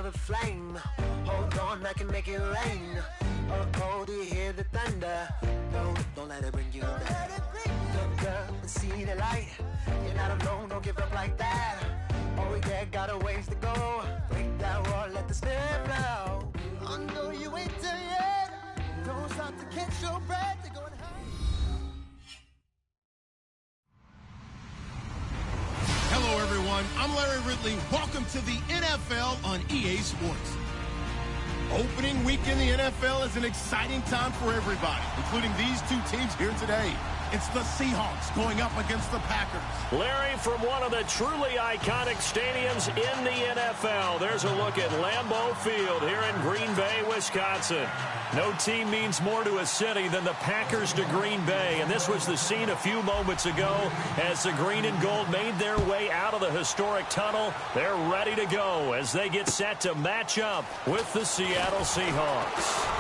a flame. Hold on, I can make it rain. Oh, do you hear the thunder? No, don't let it bring you down. Look up and see the light. You're not alone, don't give up like that. Oh yeah, got a ways to go. Break that wall, let the spirit flow. I know you ain't done yet. Don't stop to catch your breath. You're going Hello, everyone. I'm Larry Ridley. Welcome to the NFL on EA Sports. Opening week in the NFL is an exciting time for everybody, including these two teams here today. It's the Seahawks going up against the Packers. Larry, from one of the truly iconic stadiums in the NFL, there's a look at Lambeau Field here in Green Bay, Wisconsin. No team means more to a city than the Packers to Green Bay, and this was the scene a few moments ago as the green and gold made their way out of the historic tunnel. They're ready to go as they get set to match up with the Seattle Seahawks.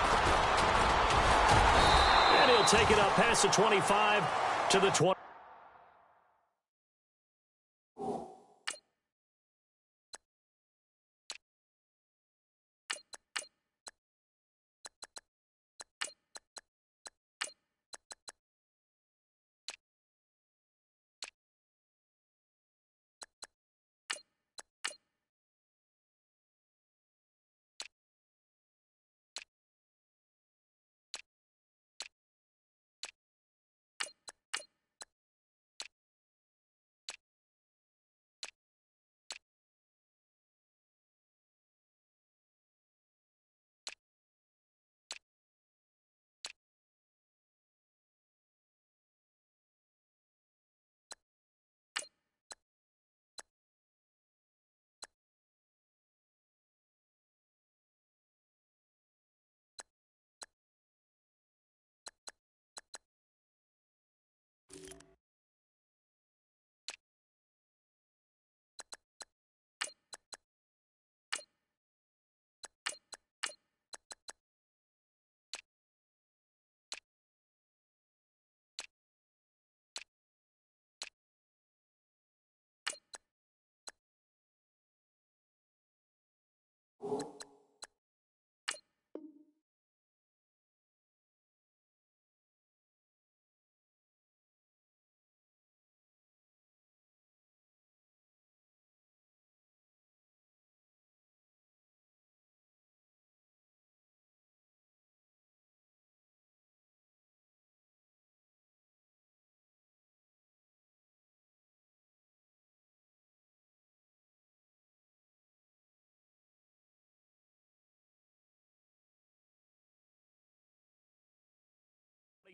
And he'll take it up past the 25 to the 20.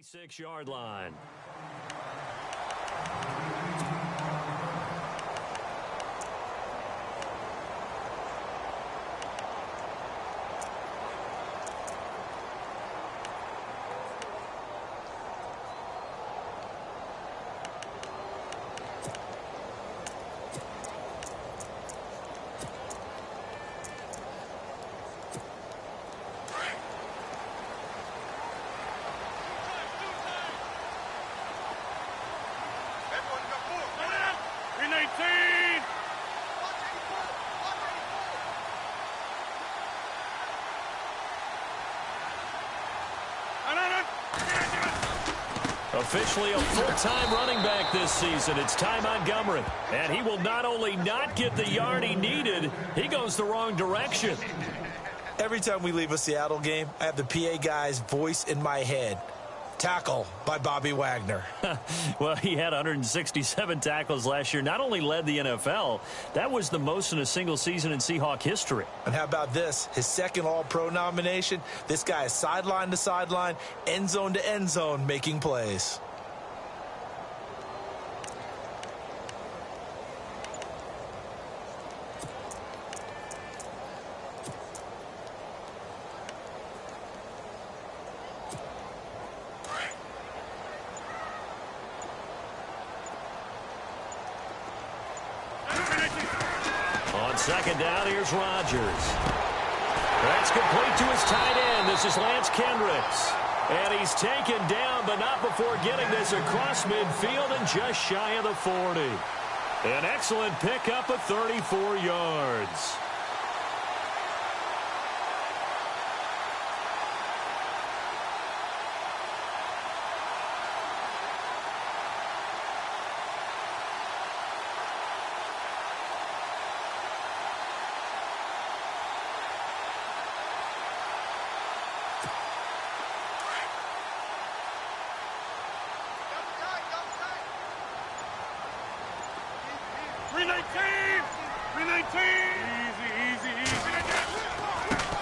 Six-yard line. Officially a full-time running back this season. It's Ty Montgomery. And he will not only not get the yard he needed, he goes the wrong direction. Every time we leave a Seattle game, I have the PA guy's voice in my head. Tackle by Bobby Wagner. Well, he had 167 tackles last year. Not only led the NFL, that was the most in a single season in Seahawk history. And how about this? His second All-Pro nomination. This guy is sideline to sideline, end zone to end zone, making plays. Second down, here's Rodgers. That's complete to his tight end. This is Lance Kendricks. And he's taken down, but not before getting this across midfield and just shy of the 40. An excellent pickup of 34 yards.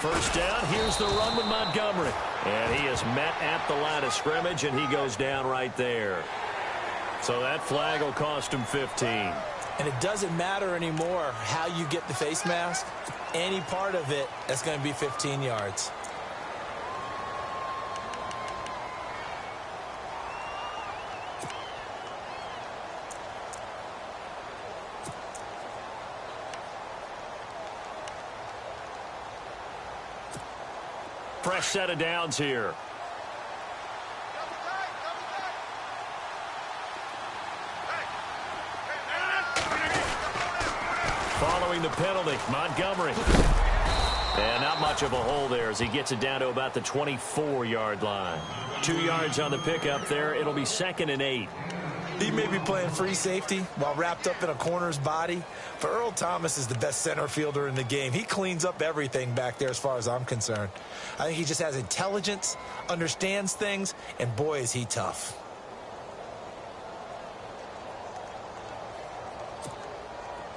First down, here's the run with Montgomery. And he is met at the line of scrimmage, and he goes down right there. So that flag will cost him 15. And it doesn't matter anymore how you get the face mask. Any part of it, that's going to be 15 yards. Fresh set of downs here. Following the penalty, Montgomery. And not much of a hole there as he gets it down to about the 24-yard line. 2 yards on the pickup there. It'll be 2nd and 8. He may be playing free safety while wrapped up in a corner's body, but Earl Thomas is the best center fielder in the game. He cleans up everything back there as far as I'm concerned. I think he just has intelligence, understands things, and boy, is he tough.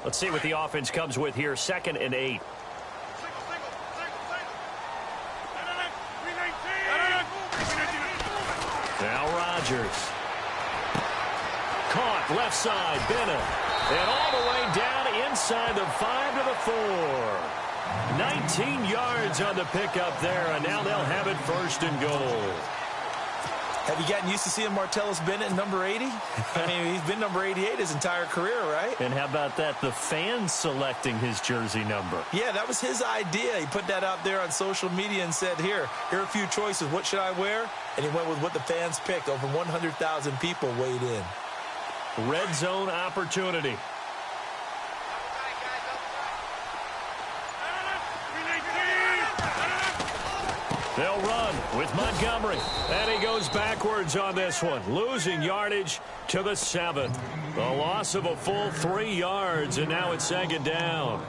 Let's see what the offense comes with here. 2nd and 8. Now Rodgers. Caught left side, Bennett. And all the way down inside the 5 to the 4. 19 yards on the pickup there, and now they'll have it 1st and goal. Have you gotten used to seeing Martellus Bennett in number 80? I mean, he's been number 88 his entire career, right? And how about that? The fans selecting his jersey number. Yeah, that was his idea. He put that out there on social media and said, here are a few choices. What should I wear? And he went with what the fans picked. Over 100,000 people weighed in. Red zone opportunity. They'll run with Montgomery. And he goes backwards on this one, losing yardage to the 7. The loss of a full 3 yards, and now it's 2nd down.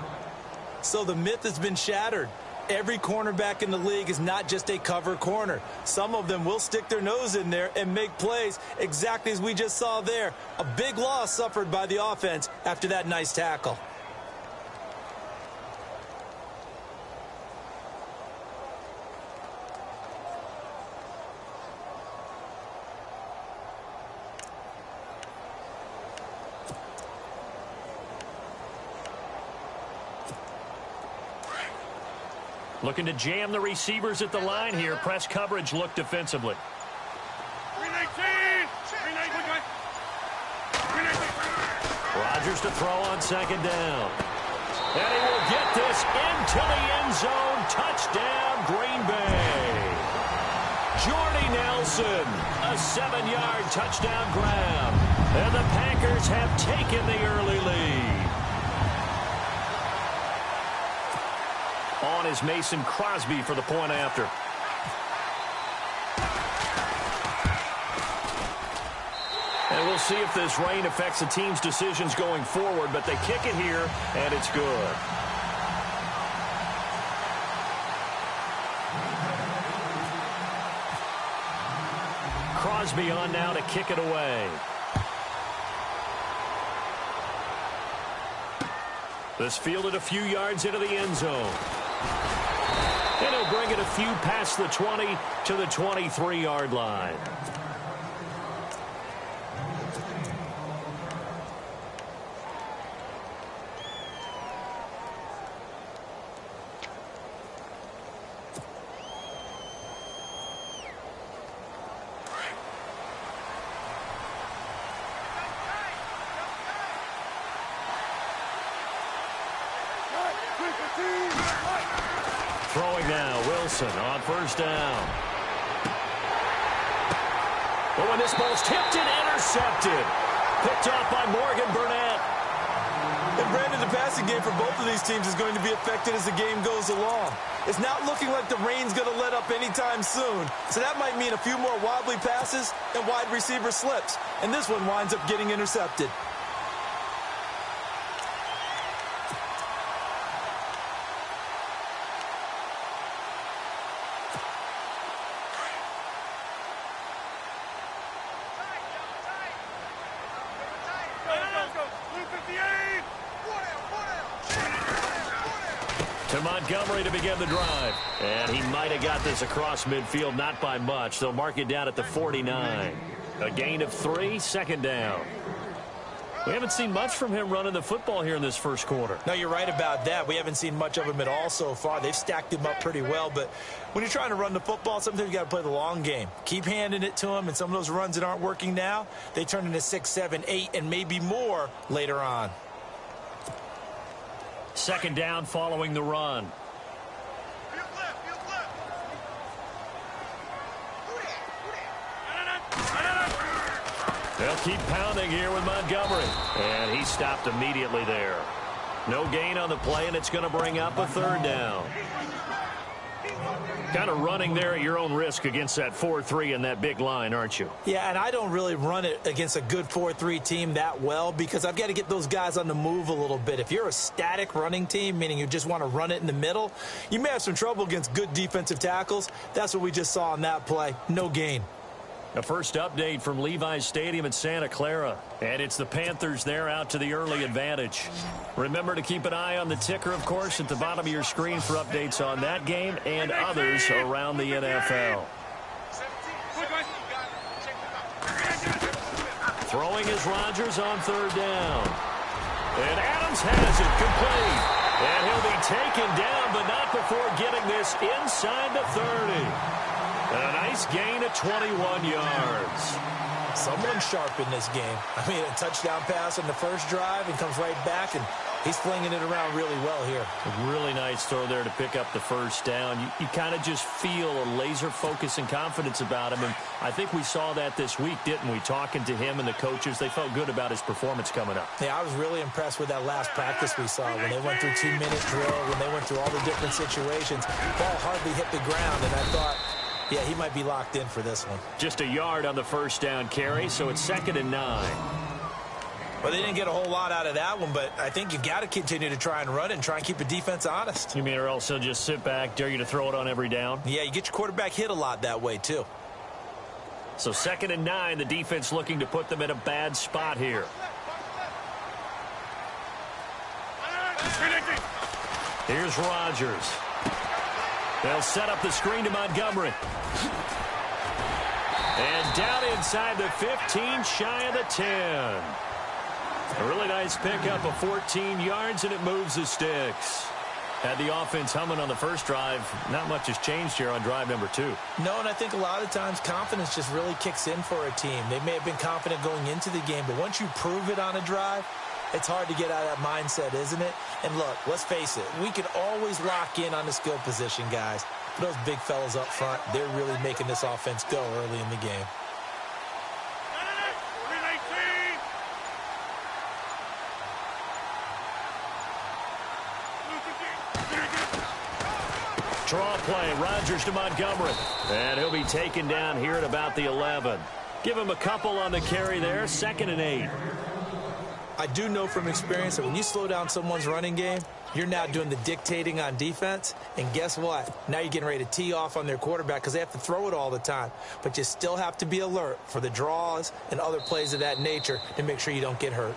So the myth has been shattered. Every cornerback in the league is not just a cover corner. Some of them will stick their nose in there and make plays exactly as we just saw there. A big loss suffered by the offense after that nice tackle. Looking to jam the receivers at the line here. Press coverage look defensively. Rodgers to throw on 2nd down. And he will get this into the end zone. Touchdown, Green Bay. Jordy Nelson, a 7-yard touchdown grab. And the Packers have taken the early lead. On is Mason Crosby for the point after. And we'll see if this rain affects the team's decisions going forward, but they kick it here, and it's good. Crosby on now to kick it away. This fielded a few yards into the end zone. And he'll bring it a few past the 20 to the 23-yard line. Throwing now, Wilson on 1st down. But when this ball's tipped and intercepted, picked off by Morgan Burnett. And Brandon, the passing game for both of these teams is going to be affected as the game goes along. It's not looking like the rain's going to let up anytime soon. So that might mean a few more wobbly passes and wide receiver slips. And this one winds up getting intercepted. To Montgomery to begin the drive. And he might have got this across midfield, not by much. They'll mark it down at the 49. A gain of 3, second down. We haven't seen much from him running the football here in this first quarter. No, you're right about that. We haven't seen much of him at all so far. They've stacked him up pretty well, but when you're trying to run the football, sometimes you got to play the long game. Keep handing it to him, and some of those runs that aren't working now, they turn into 6, 7, 8, and maybe more later on. Second down following the run. They'll keep pounding here with Montgomery. And he stopped immediately there. No gain on the play, and it's going to bring up a third down. Kind of running there at your own risk against that 4-3 and that big line, aren't you? Yeah, and I don't really run it against a good 4-3 team that well because I've got to get those guys on the move a little bit. If you're a static running team, meaning you just want to run it in the middle, you may have some trouble against good defensive tackles. That's what we just saw on that play. No gain. A first update from Levi's Stadium in Santa Clara. And it's the Panthers there out to the early advantage. Remember to keep an eye on the ticker, of course, at the bottom of your screen for updates on that game and others around the NFL. Throwing is Rodgers on third down. And Adams has it complete. And he'll be taken down, but not before getting this inside the 30. A nice gain of 21 yards. Someone's sharp in this game. I mean, a touchdown pass on the first drive and comes right back, and he's flinging it around really well here. A really nice throw there to pick up the first down. You kind of just feel a laser focus and confidence about him, and I think we saw that this week, didn't we? Talking to him and the coaches, they felt good about his performance coming up. Yeah, I was really impressed with that last practice we saw when they went through 2-minute drill, when they went through all the different situations. Ball hardly hit the ground, and I thought, yeah, he might be locked in for this one. Just a yard on the first down carry, so it's 2nd and 9. Well, they didn't get a whole lot out of that one, but I think you got to continue to try and run it and try and keep the defense honest. You mean or else he'll just sit back, dare you to throw it on every down? Yeah, you get your quarterback hit a lot that way, too. So 2nd and 9, the defense looking to put them in a bad spot here. Here's Rodgers. They'll set up the screen to Montgomery. And down inside the 15, shy of the 10. A really nice pickup of 14 yards, and it moves the sticks. Had the offense humming on the first drive. Not much has changed here on drive number 2. No, and I think a lot of times confidence just really kicks in for a team. They may have been confident going into the game, but once you prove it on a drive, it's hard to get out of that mindset, isn't it? And look, let's face it, we can always lock in on the skill position, guys. But those big fellas up front, they're really making this offense go early in the game. Draw play, Rodgers to Montgomery. And he'll be taken down here at about the 11. Give him a couple on the carry there, 2nd and 8. I do know from experience that when you slow down someone's running game, you're now doing the dictating on defense. And guess what? Now you're getting ready to tee off on their quarterback because they have to throw it all the time. But you still have to be alert for the draws and other plays of that nature to make sure you don't get hurt.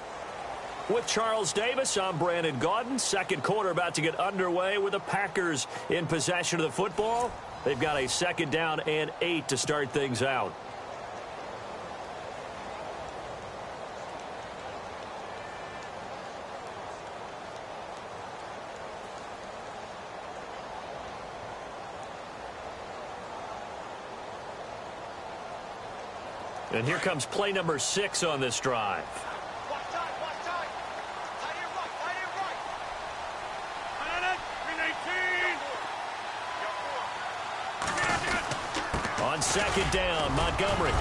With Charles Davis, I'm Brandon Gaudin. Second quarter about to get underway with the Packers in possession of the football. They've got a 2nd down and 8 to start things out. And here comes play number 6 on this drive. On 2nd down, Montgomery.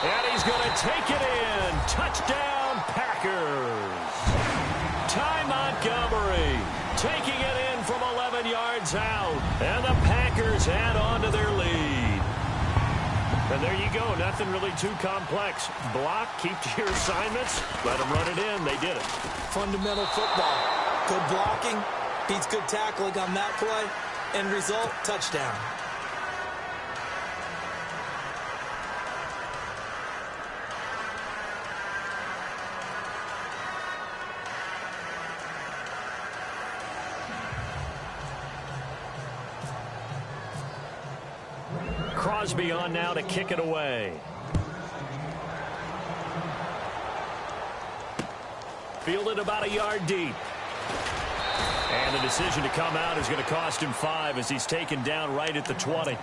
And he's going to take it in. Touchdown, Packers. Ty Montgomery taking it in from 11 yards out. And the Packers add on to their lead. And there you go. Nothing really too complex. Block, keep to your assignments, let them run it in. They did it. Fundamental football. Good blocking beats good tackling on that play. End result, touchdown. Crosby on now to kick it away. Fielded about a yard deep. And the decision to come out is going to cost him 5 as he's taken down right at the 20.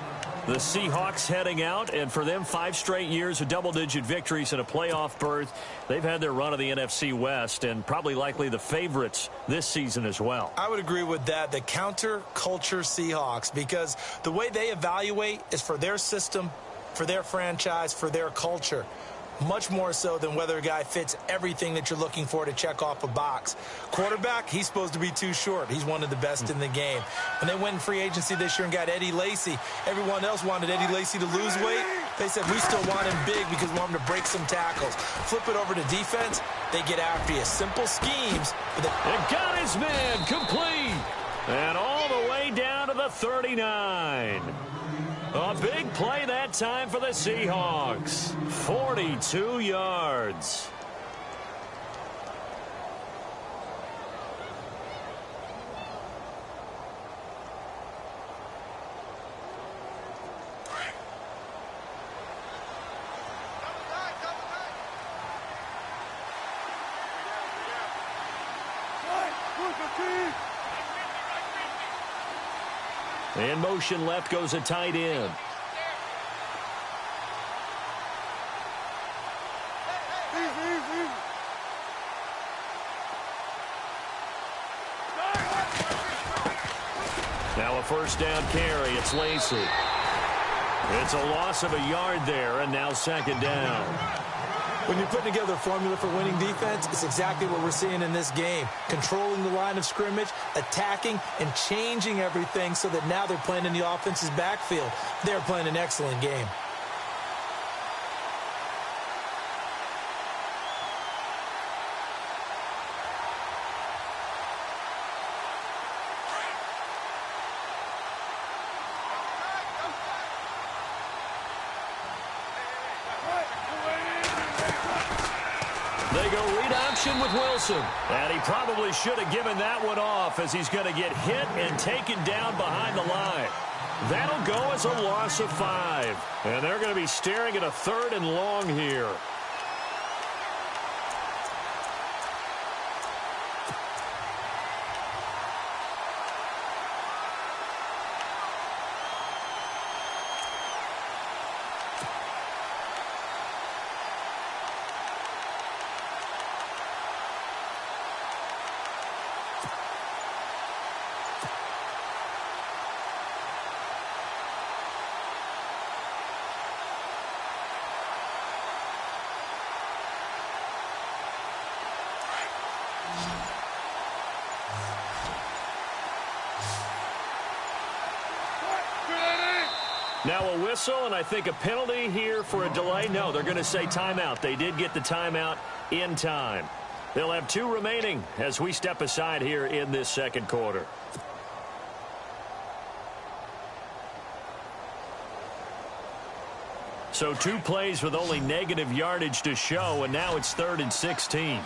The Seahawks heading out, and for them, 5 straight years of double-digit victories and a playoff berth. They've had their run of the NFC West and probably likely the favorites this season as well. I would agree with that. The counter-culture Seahawks, because the way they evaluate is for their system, for their franchise, for their culture. Much more so than whether a guy fits everything that you're looking for to check off a box. Quarterback, he's supposed to be too short. He's one of the best in the game. When they went in free agency this year and got Eddie Lacy, everyone else wanted Eddie Lacy to lose weight. They said, we still want him big because we want him to break some tackles. Flip it over to defense, they get after you. Simple schemes. And got his man complete. And all the way down to the 39. A big play that time for the Seahawks. 42 yards. In motion left goes a tight end. Now a first down carry. It's Lacy. It's a loss of a yard there, and now second down. When you're putting together a formula for winning defense, it's exactly what we're seeing in this game. Controlling the line of scrimmage, attacking, and changing everything so that now they're playing in the offense's backfield. They're playing an excellent game. They go read option with Wilson. And he probably should have given that one off as he's going to get hit and taken down behind the line. That'll go as a loss of 5. And they're going to be staring at a 3rd and long here. Now a whistle, and I think a penalty here for a delay. No, they're going to say timeout. They did get the timeout in time. They'll have 2 remaining as we step aside here in this second quarter. So 2 plays with only negative yardage to show, and now it's 3rd and 16.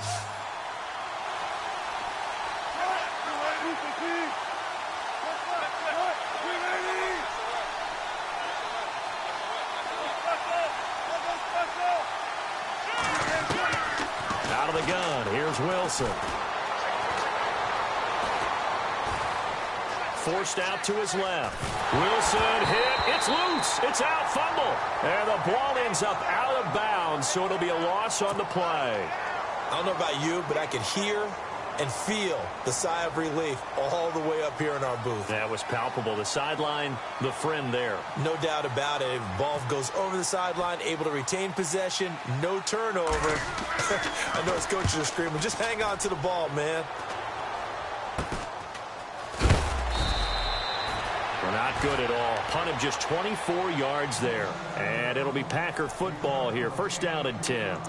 Out of the gun, here's Wilson. Forced out to his left. Wilson hit. It's loose. It's out. Fumble. And the ball ends up out of bounds, so it'll be a loss on the play. I don't know about you, but I could hear and feel the sigh of relief all the way up here in our booth. That was palpable. The sideline, the friend there. No doubt about it. Ball goes over the sideline, able to retain possession, no turnover. I know his coaches are screaming, just hang on to the ball, man. We're not good at all. Punt of just 24 yards there. And it'll be Packer football here. First down and 10.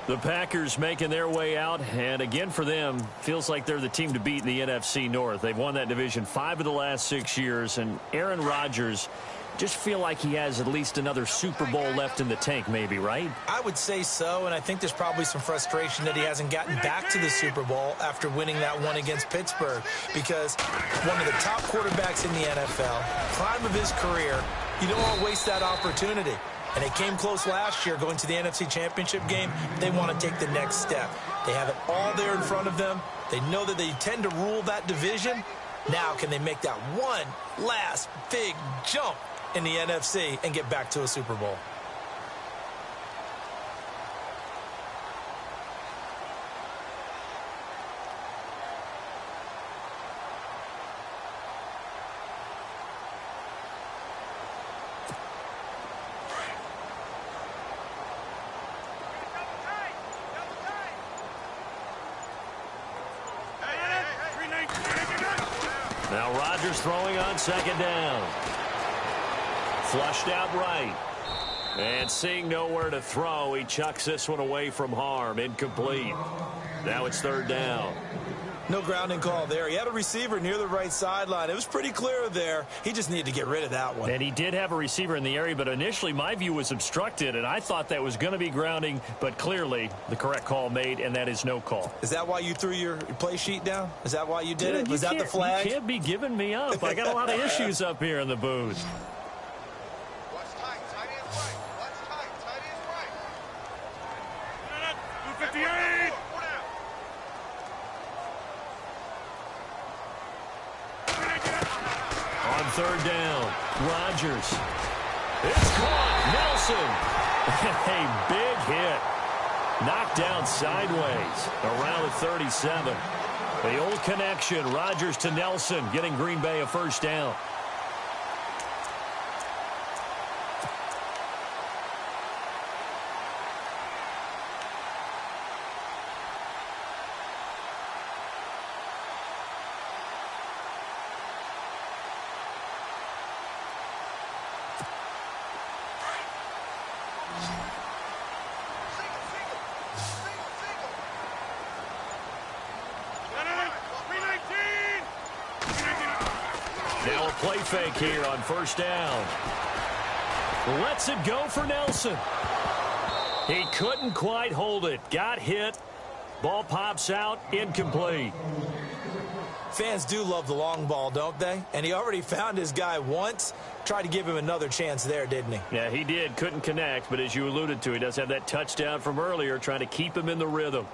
The Packers making their way out, and again for them, feels like they're the team to beat in the NFC North. They've won that division 5 of the last 6 years, and Aaron Rodgers just feel like he has at least another Super Bowl left in the tank maybe, right? I would say so, and I think there's probably some frustration that he hasn't gotten back to the Super Bowl after winning that one against Pittsburgh, because one of the top quarterbacks in the NFL, prime of his career, You don't want to waste that opportunity. And they came close last year going to the NFC Championship game. They want to take the next step. They have it all there in front of them. They know that they tend to rule that division. Now can they make that one last big jump in the NFC and get back to a Super Bowl? Now Rodgers throwing on second down. Flushed out right. And seeing nowhere to throw, he chucks this one away from harm. Incomplete. Now it's third down. No grounding call there. He had a receiver near the right sideline. It was pretty clear there. He just needed to get rid of that one. And he did have a receiver in the area, but initially my view was obstructed, and I thought that was going to be grounding, but clearly the correct call made, and that is no call. Is that why you threw your play sheet down? Is that why you did it? Was that the flag? You can't be giving me up. I got a lot of issues up here in the booth. Watch tight. Tight end's right. Watch tight. Tight end's right. 258. On third down, Rodgers. It's caught. Nelson. A big hit. Knocked down sideways around the 37. The old connection, Rodgers to Nelson, getting Green Bay a first down. Now a play fake here on first down. Lets it go for Nelson. He couldn't quite hold it. Got hit. Ball pops out. Incomplete. Fans do love the long ball, don't they? And he already found his guy once. Tried to give him another chance there, didn't he? Yeah, he did. Couldn't connect, but as you alluded to, he does have that touchdown from earlier, trying to keep him in the rhythm.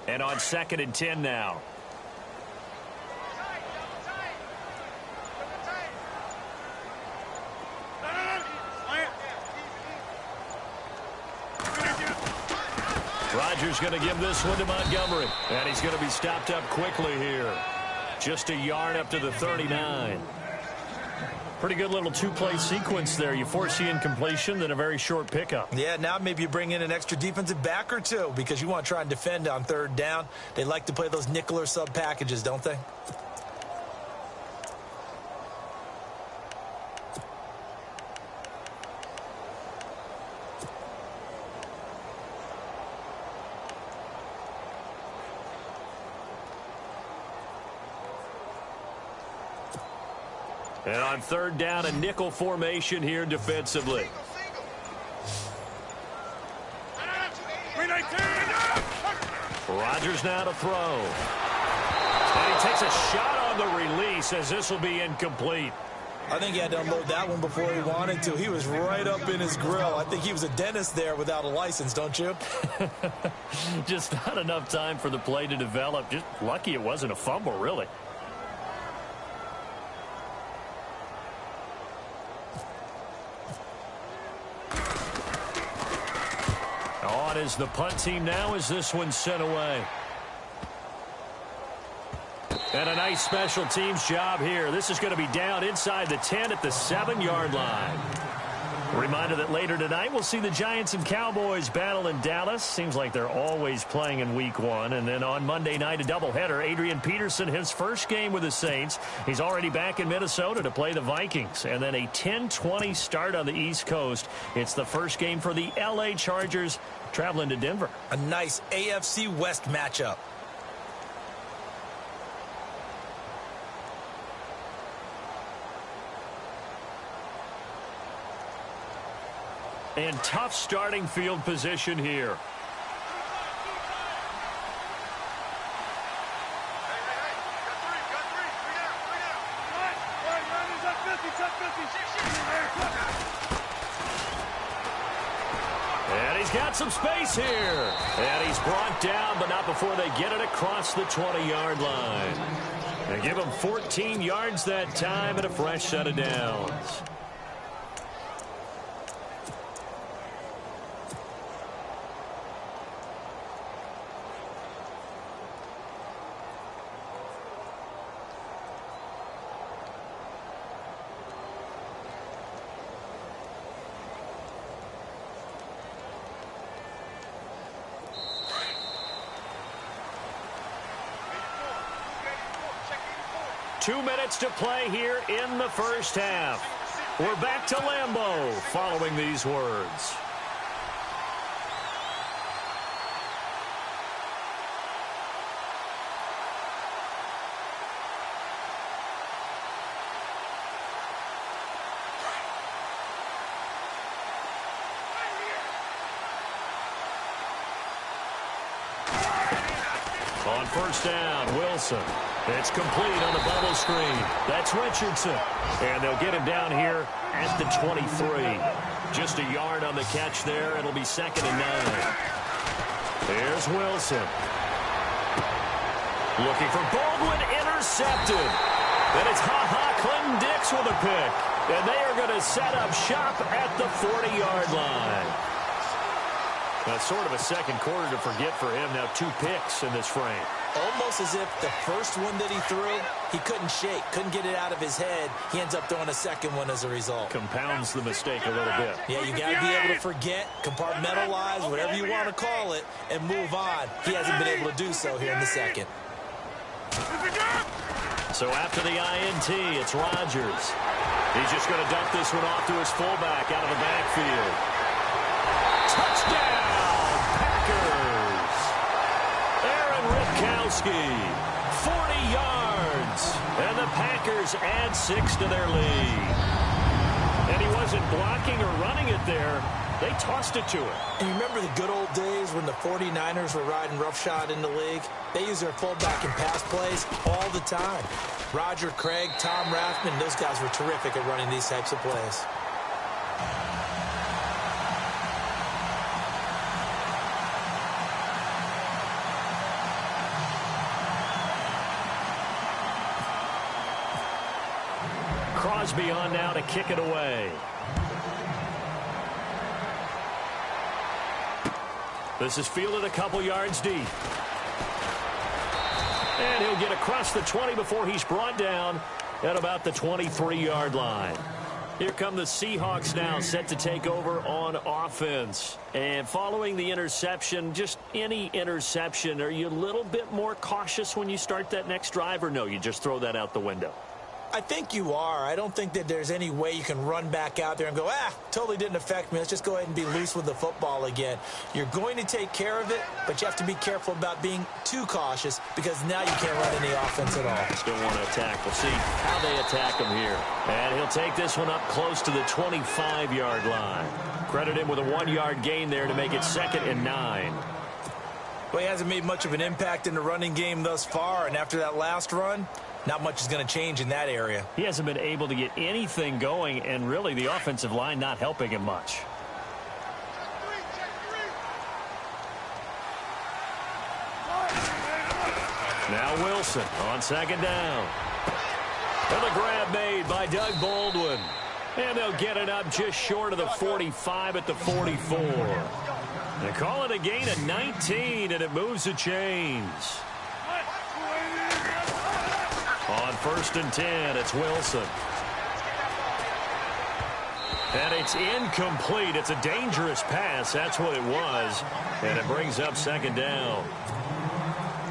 And on 2nd and 10 now. Rodgers going to give this one to Montgomery. And he's going to be stopped up quickly here. Just a yard up to the 39. Pretty good little two-play sequence there. You force the incompletion, then a very short pickup. Yeah, now maybe you bring in an extra defensive back or two because you want to try and defend on third down. They like to play those nickel or sub packages, don't they? And on third down, a nickel formation here defensively. Rodgers now to throw. And he takes a shot on the release as this will be incomplete. I think he had to unload that one before he wanted to. He was right up in his grill. I think he was a dentist there without a license, don't you? Just not enough time for the play to develop. Just lucky it wasn't a fumble, really. On is the punt team now as this one's sent away. And a nice special teams job here. This is going to be down inside the 10 at the 7-yard line. Reminder that later tonight we'll see the Giants and Cowboys battle in Dallas. Seems like they're always playing in week 1. And then on Monday night, a doubleheader. Adrian Peterson, his first game with the Saints. He's already back in Minnesota to play the Vikings. And then a 10:20 start on the East Coast. It's the first game for the L.A. Chargers traveling to Denver. A nice AFC West matchup. And tough starting field position here. And he's got some space here. And he's brought down, but not before they get it across the 20-yard line. They give him 14 yards that time and a fresh set of downs. Two minutes to play here in the first half. We're back to Lambeau following these words. On first down, Wilson. It's complete on the bubble screen. That's Richardson. And they'll get him down here at the 23. Just a yard on the catch there. It'll be 2nd and 9. Here's Wilson. Looking for Baldwin, intercepted. And it's Clinton Dix with a pick. And they are going to set up shop at the 40-yard line. That's sort of a second quarter to forget for him. Now 2 picks in this frame. Almost as if the first one that he threw, he couldn't shake, couldn't get it out of his head. He ends up throwing a second one as a result. Compounds the mistake a little bit. Yeah, you got to be able to forget, compartmentalize, whatever you want to call it, and move on. He hasn't been able to do so here in the second. So after the INT, it's Rodgers. He's just going to dump this one off to his fullback out of the backfield. Touchdown, Packers! Aaron Ripkowski, 40 yards. And the Packers add 6 to their lead. And he wasn't blocking or running it there. They tossed it to him. And you remember the good old days when the 49ers were riding roughshod in the league? They use their fullback in pass plays all the time. Roger Craig, Tom Rathman, those guys were terrific at running these types of plays. Crosby on now to kick it away. This is fielded a couple yards deep. And he'll get across the 20 before he's brought down at about the 23-yard line. Here come the Seahawks now, set to take over on offense. And following the interception, just any interception, are you a little bit more cautious when you start that next drive, or no, you just throw that out the window? I think you are. I don't think that there's any way you can run back out there and go, totally didn't affect me. Let's just go ahead and be loose with the football again. You're going to take care of it, but you have to be careful about being too cautious because now you can't run any offense at all. Still want to attack. We'll see how they attack him here. And he'll take this one up close to the 25-yard line. Credit him with a 1-yard gain there to make it 2nd and 9. Well, he hasn't made much of an impact in the running game thus far, and after that last run, not much is going to change in that area. He hasn't been able to get anything going, and really the offensive line not helping him much. Now Wilson on 2nd down. And the grab made by Doug Baldwin. And they'll get it up just short of the 45 at the 44. They call it a gain of 19, and it moves the chains. On 1st and 10, it's Wilson. And it's incomplete. It's a dangerous pass. That's what it was. And it brings up 2nd down.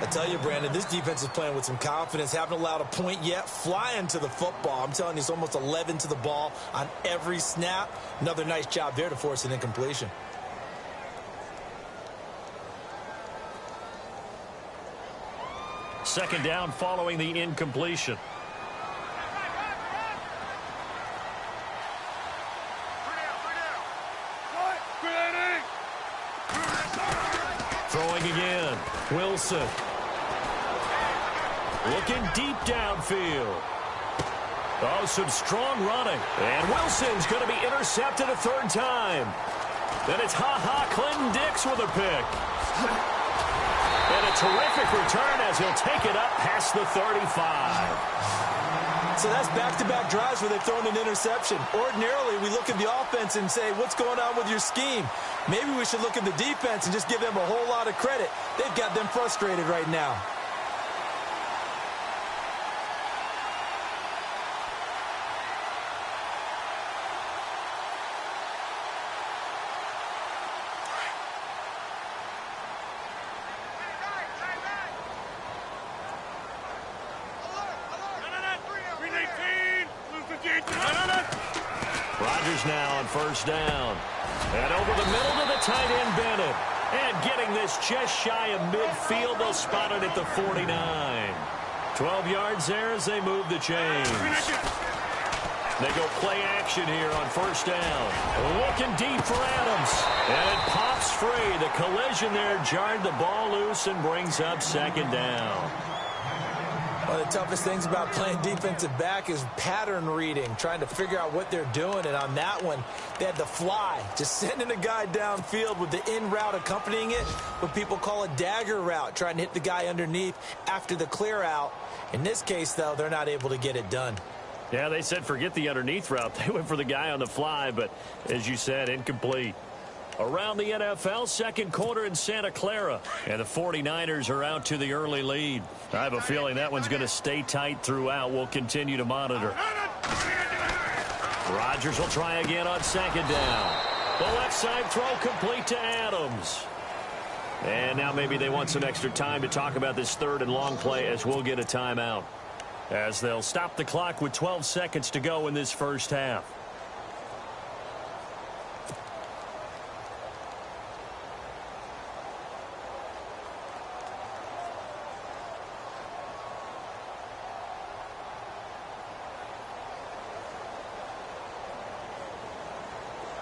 I tell you, Brandon, this defense is playing with some confidence. Haven't allowed a point yet. Flying to the football. I'm telling you, it's almost 11 to the ball on every snap. Another nice job there to force an incompletion. Second down following the incompletion. Wilson. Looking deep downfield. Oh, some strong running. And Wilson's going to be intercepted a third time. Then it's Clinton Dix with a pick. And a terrific return as he'll take it up past the 35. So that's back-to-back drives where they've thrown an interception. Ordinarily, we look at the offense and say, what's going on with your scheme? Maybe we should look at the defense and just give them a whole lot of credit. They've got them frustrated right now. Rodgers now on first down. And over the middle to the tight end, Bennett. And getting this just shy of midfield. They'll spot it at the 49. 12 yards there as they move the chains. They go play action here on first down. Looking deep for Adams. And it pops free. The collision there jarred the ball loose and brings up second down. One of the toughest things about playing defensive back is pattern reading, trying to figure out what they're doing. And on that one, they had the fly, just sending a guy downfield with the in route accompanying it, what people call a dagger route, trying to hit the guy underneath after the clear out. In this case, though, they're not able to get it done. Yeah, they said forget the underneath route. They went for the guy on the fly, but as you said, incomplete. Around the NFL, second quarter in Santa Clara. And the 49ers are out to the early lead. I have a feeling that one's going to stay tight throughout. We'll continue to monitor. Rodgers will try again on second down. The left side throw complete to Adams. And now maybe they want some extra time to talk about this third and long play as we'll get a timeout. As they'll stop the clock with 12 seconds to go in this first half.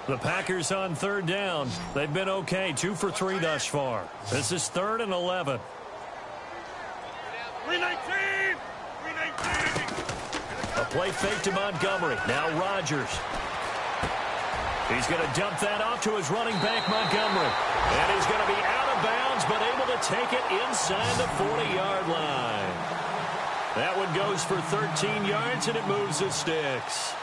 The Packers on third down. They've been okay, 2 for 3 thus far. This is 3rd and 11. 319! A play fake to Montgomery. Now Rodgers. He's going to dump that off to his running back, Montgomery. And he's going to be out of bounds, but able to take it inside the 40-yard line. That one goes for 13 yards, and it moves the sticks.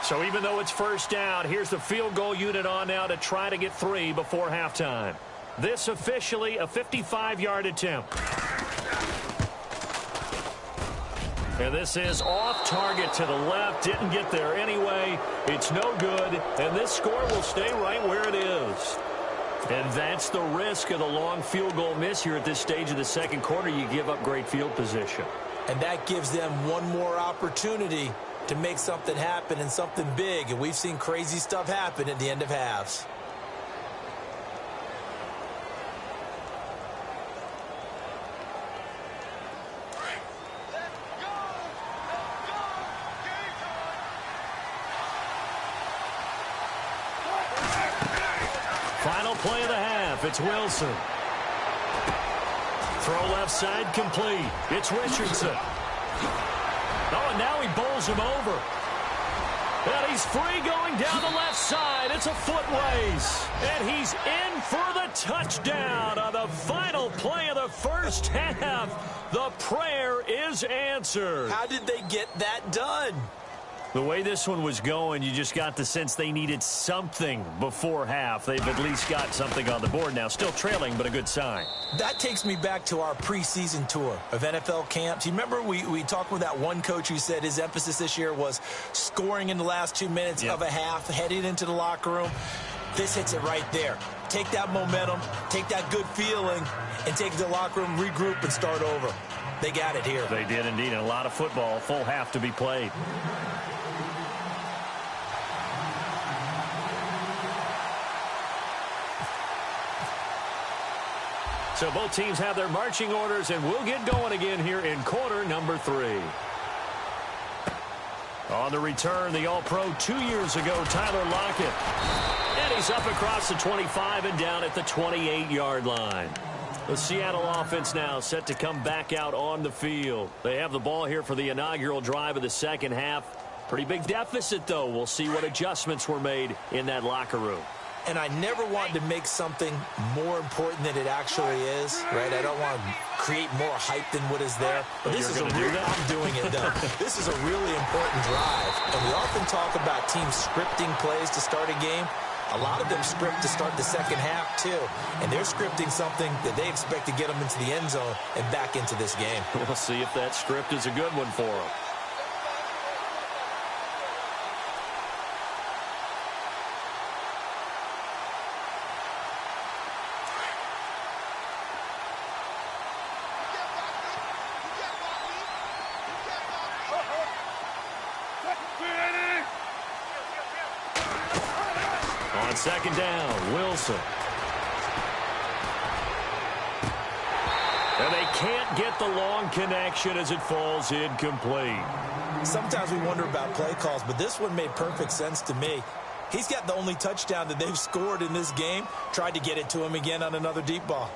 So even though it's first down, here's the field goal unit on now to try to get 3 before halftime. This officially a 55-yard attempt. And this is off target to the left. Didn't get there anyway. It's no good. And this score will stay right where it is. And that's the risk of the long field goal miss here at this stage of the second quarter. You give up great field position. And that gives them one more opportunity to make something happen and something big. And we've seen crazy stuff happen at the end of halves. Final play of the half. It's Wilson. Throw left side complete. It's Richardson. Oh, and now he bowls him over. And he's free going down the left side. It's a foot race. And he's in for the touchdown on the final play of the first half. The prayer is answered. How did they get that done? The way this one was going, you just got the sense they needed something before half. They've at least got something on the board now. Still trailing, but a good sign. That takes me back to our preseason tour of NFL camps. You remember we talked with that one coach who said his emphasis this year was scoring in the last 2 minutes of a half, heading into the locker room. This hits it right there. Take that momentum, take that good feeling, and take it to the locker room, regroup, and start over. They got it here. They did indeed, and a lot of football, full half to be played. So both teams have their marching orders, and we'll get going again here in quarter number 3. On the return, the All-Pro 2 years ago, Tyler Lockett. And he's up across the 25 and down at the 28-yard line. The Seattle offense now set to come back out on the field. They have the ball here for the inaugural drive of the second half. Pretty big deficit, though. We'll see what adjustments were made in that locker room. And I never want to make something more important than it actually is, right? I don't want to create more hype than what is there. But this is a real, I'm doing it, though. This is a really important drive. And we often talk about teams scripting plays to start a game. A lot of them script to start the second half, too. And they're scripting something that they expect to get them into the end zone and back into this game. We'll see if that script is a good one for them. On second down, Wilson. And they can't get the long connection as it falls incomplete. Sometimes we wonder about play calls, but this one made perfect sense to me. He's got the only touchdown that they've scored in this game. Tried to get it to him again on another deep ball.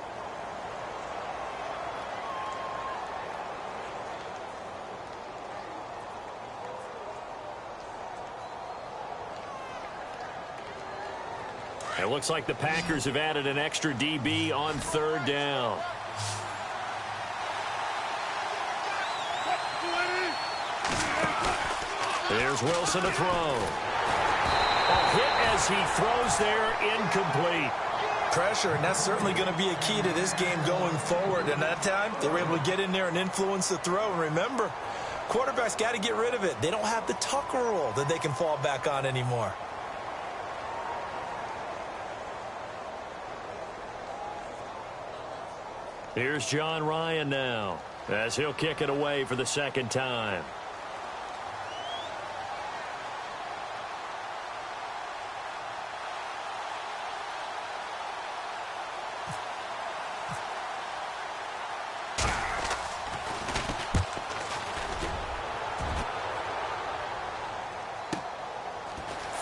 It looks like the Packers have added an extra DB on third down. There's Wilson to throw. A hit as he throws there, incomplete. Pressure, and that's certainly going to be a key to this game going forward. And that time, they were able to get in there and influence the throw. And remember, quarterbacks got to get rid of it. They don't have the Tucker rule that they can fall back on anymore. Here's John Ryan now, as he'll kick it away for the second time.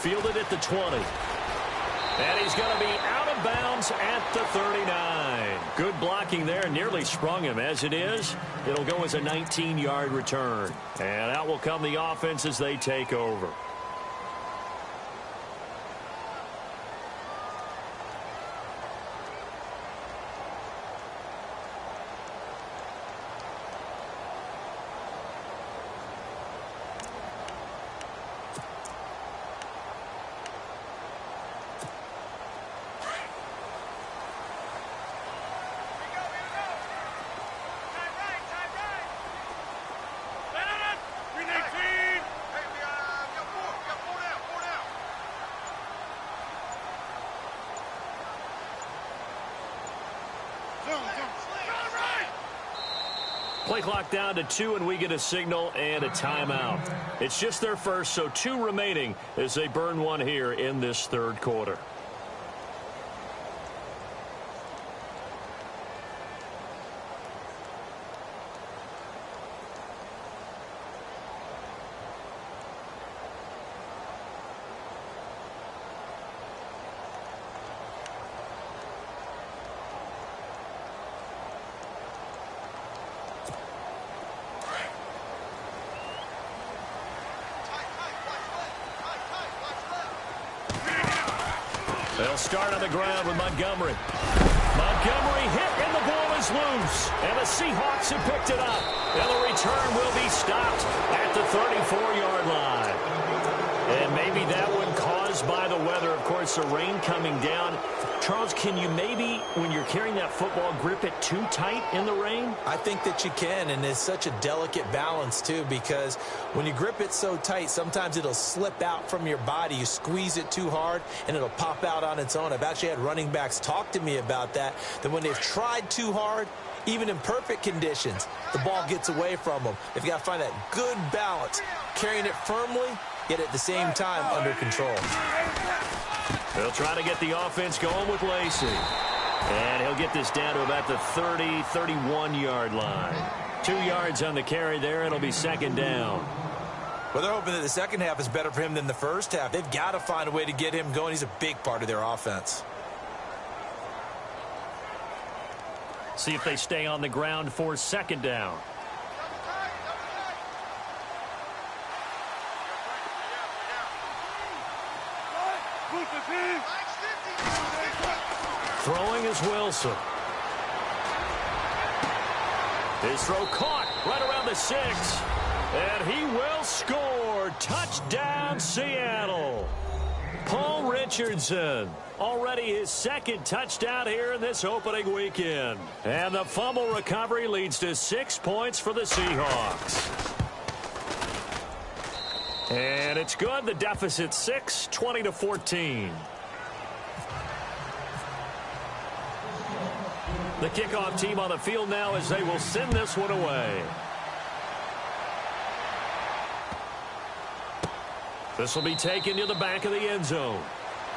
Fielded at the 20. And he's going to be out of bounds at the 39. Good blocking there. Nearly sprung him. As it is, it'll go as a 19-yard return. And out will come the offense as they take over. Play clock down to 2, and we get a signal and a timeout. It's just their first, so 2 remaining as they burn one here in this third quarter. They'll start on the ground with Montgomery. Montgomery hit, and the ball is loose. And the Seahawks have picked it up. And the return will be stopped at the 34-yard line. And maybe that one caused by the weather. Of course, the rain coming down. Charles, can you maybe, when you're carrying that football, grip it too tight in the rain? I think that you can, and it's such a delicate balance, too, because when you grip it so tight, sometimes it'll slip out from your body. You squeeze it too hard, and it'll pop out on its own. I've actually had running backs talk to me about that when they've tried too hard, even in perfect conditions, the ball gets away from them. They've got to find that good balance, carrying it firmly, yet at the same time under control. They'll try to get the offense going with Lacey. And he'll get this down to about the 30, 31-yard line. 2 yards on the carry there. It'll be second down. Well, they're hoping that the second half is better for him than the first half. They've got to find a way to get him going. He's a big part of their offense. See if they stay on the ground for second down. Throwing is Wilson. His throw caught right around the 6. And he will score. Touchdown, Seattle. Paul Richardson. Already his second touchdown here in this opening weekend. And the fumble recovery leads to 6 points for the Seahawks. And it's good. The deficit 6, 20-14. The kickoff team on the field now as they will send this one away. This will be taken to the back of the end zone.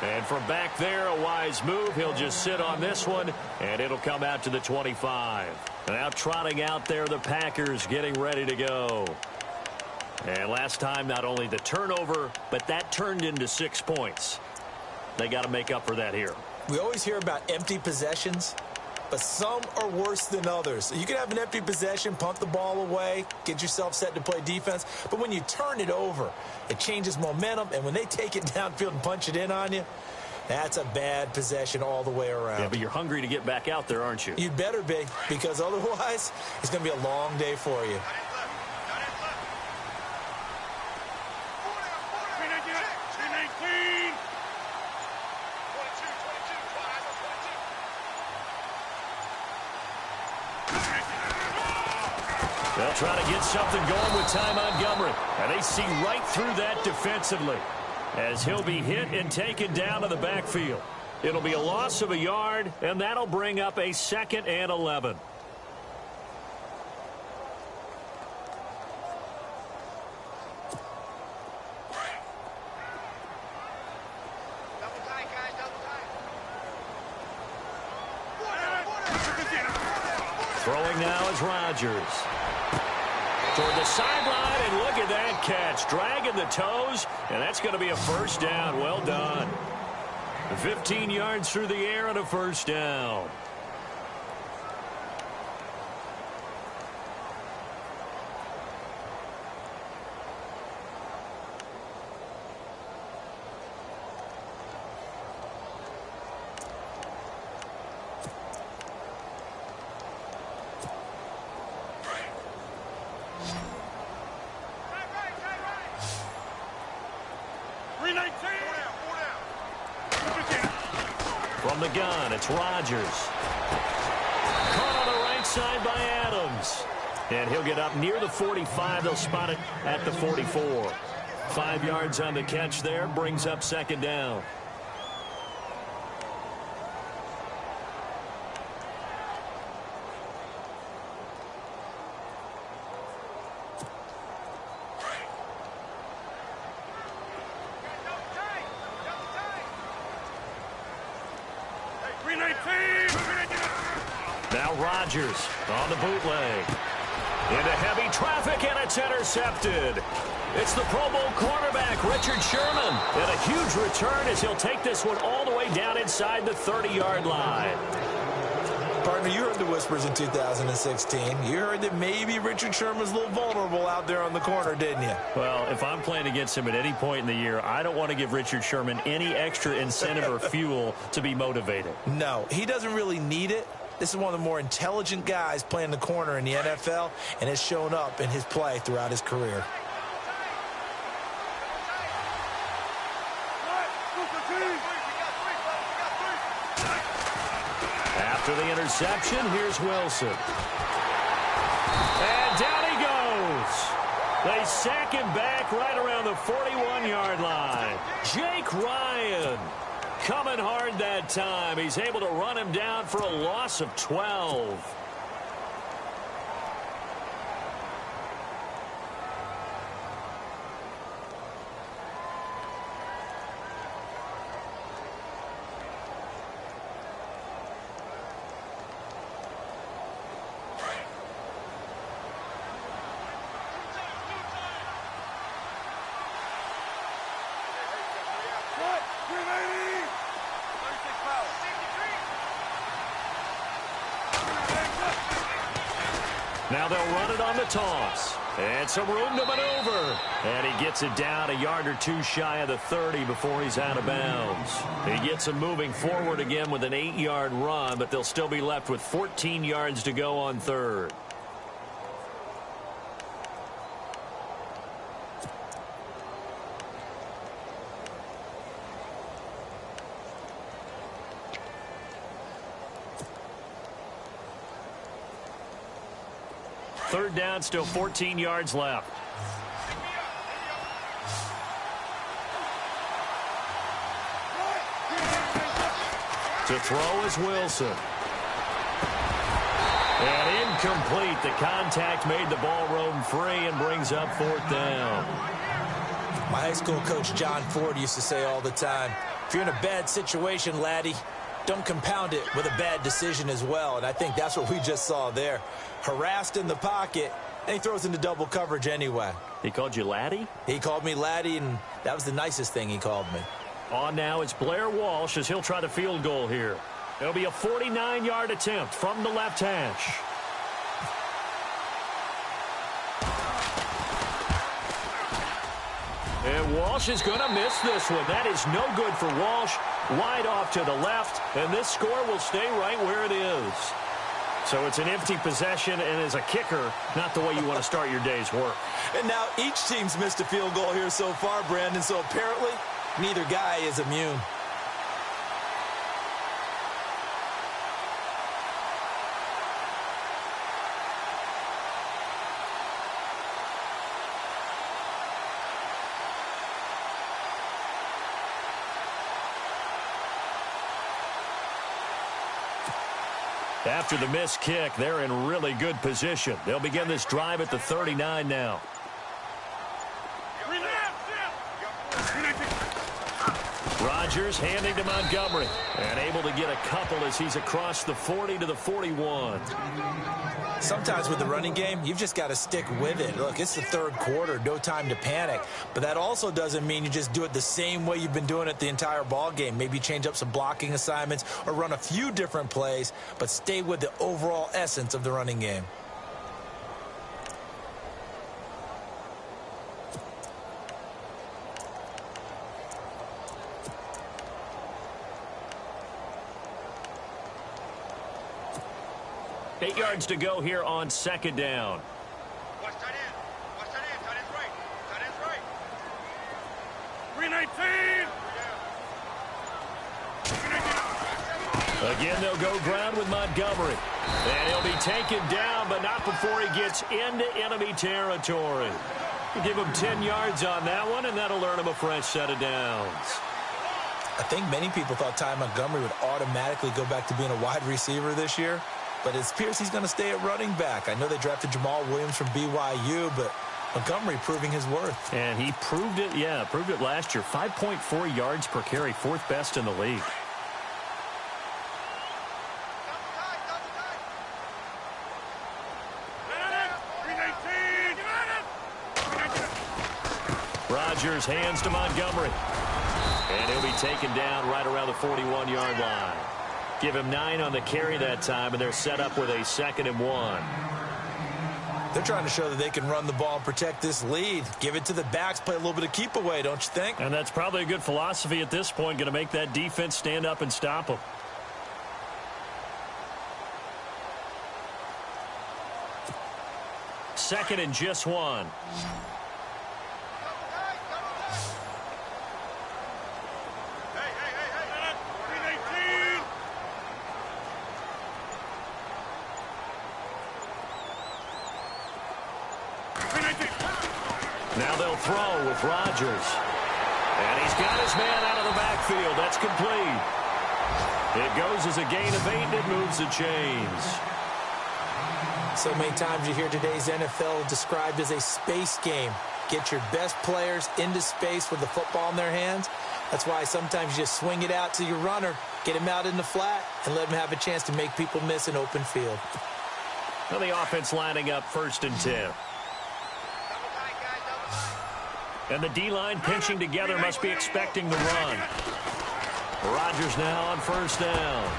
And from back there, a wise move. He'll just sit on this one, and it'll come out to the 25. Now trotting out there, the Packers getting ready to go. And last time, not only the turnover, but that turned into 6 points. They got to make up for that here. We always hear about empty possessions, but some are worse than others. You can have an empty possession, punt the ball away, get yourself set to play defense, but when you turn it over, it changes momentum, and when they take it downfield and punch it in on you, that's a bad possession all the way around. Yeah, but you're hungry to get back out there, aren't you? You'd better be, because otherwise, it's going to be a long day for you. They'll try to get something going with Ty Montgomery. And they see right through that defensively as he'll be hit and taken down to the backfield. It'll be a loss of a yard, and that'll bring up a 2nd and 11. Throwing now is Rodgers. Toward the sideline, and look at that catch. Dragging the toes, and that's going to be a first down. Well done. 15 yards through the air and a first down. From the gun, it's Rodgers. Caught on the right side by Adams. And he'll get up near the 45. They'll spot it at the 44. 5 yards on the catch there. Brings up second down. Now Rodgers on the bootleg. Into heavy traffic, and it's intercepted. It's the Pro Bowl cornerback, Richard Sherman. And a huge return as he'll take this one all the way down inside the 30-yard line. Partner, you heard the whispers in 2016. You heard that maybe Richard Sherman's a little vulnerable out there on the corner, didn't you? Well, if I'm playing against him at any point in the year, I don't want to give Richard Sherman any extra incentive or fuel to be motivated. No, he doesn't really need it. This is one of the more intelligent guys playing the corner in the NFL, and it's shown up in his play throughout his career. After the interception, here's Wilson. And down he goes. They sack him back right around the 41-yard line. Jake Ryan coming hard that time. He's able to run him down for a loss of 12. Now they'll run it on the toss. And some room to maneuver. And he gets it down a yard or two shy of the 30 before he's out of bounds. He gets them moving forward again with an 8-yard run, but they'll still be left with 14 yards to go on third. Third down, still 14 yards left. To throw is Wilson. And incomplete. The contact made the ball roam free and brings up fourth down. My high school coach, John Ford, used to say all the time, if you're in a bad situation, laddie, don't compound it with a bad decision as well. And I think that's what we just saw there. Harassed in the pocket, and he throws into double coverage anyway. He called you laddie? He called me laddie, and that was the nicest thing he called me. On now, it's Blair Walsh as he'll try the field goal here. It'll be a 49-yard attempt from the left hash. And Walsh is going to miss this one. That is no good for Walsh. Wide off to the left, and this score will stay right where it is. So it's an empty possession, and as a kicker, not the way you want to start your day's work. And now each team's missed a field goal here so far, Brandon, so apparently neither guy is immune. After the missed kick, they're in really good position. They'll begin this drive at the 39 now. Rodgers handing to Montgomery. And able to get a couple as he's across the 40 to the 41. Sometimes with the running game, you've just got to stick with it. Look, it's the third quarter, no time to panic. But that also doesn't mean you just do it the same way you've been doing it the entire ball game. Maybe change up some blocking assignments or run a few different plays, but stay with the overall essence of the running game. Eight yards to go here on second down. Watch tight end. Watch tight end. Tight end's right. Tight end's right. 319. Again, they'll go ground with Montgomery. And he'll be taken down, but not before he gets into enemy territory. We'll give him 10 yards on that one, and that'll earn him a fresh set of downs. I think many people thought Ty Montgomery would automatically go back to being a wide receiver this year. But it appears he's going to stay at running back. I know they drafted Jamal Williams from BYU, but Montgomery proving his worth. And he proved it, proved it last year. 5.4 yards per carry, fourth best in the league. Rodgers hands to Montgomery. And he'll be taken down right around the 41-yard line. Give him 9 on the carry that time, and they're set up with a 2nd and 1. They're trying to show that they can run the ball and protect this lead. Give it to the backs, play a little bit of keep away, don't you think? And that's probably a good philosophy at this point, going to make that defense stand up and stop them. Second and just 1. Now they'll throw with Rodgers. And he's got his man out of the backfield. That's complete. It goes as a gain of 8, and it moves the chains. So many times you hear today's NFL described as a space game. Get your best players into space with the football in their hands. That's why sometimes you just swing it out to your runner, get him out in the flat, and let him have a chance to make people miss an open field. Well, the offense lining up 1st and 10. And the D-line pinching together, must be expecting the run. Rodgers now on 1st down.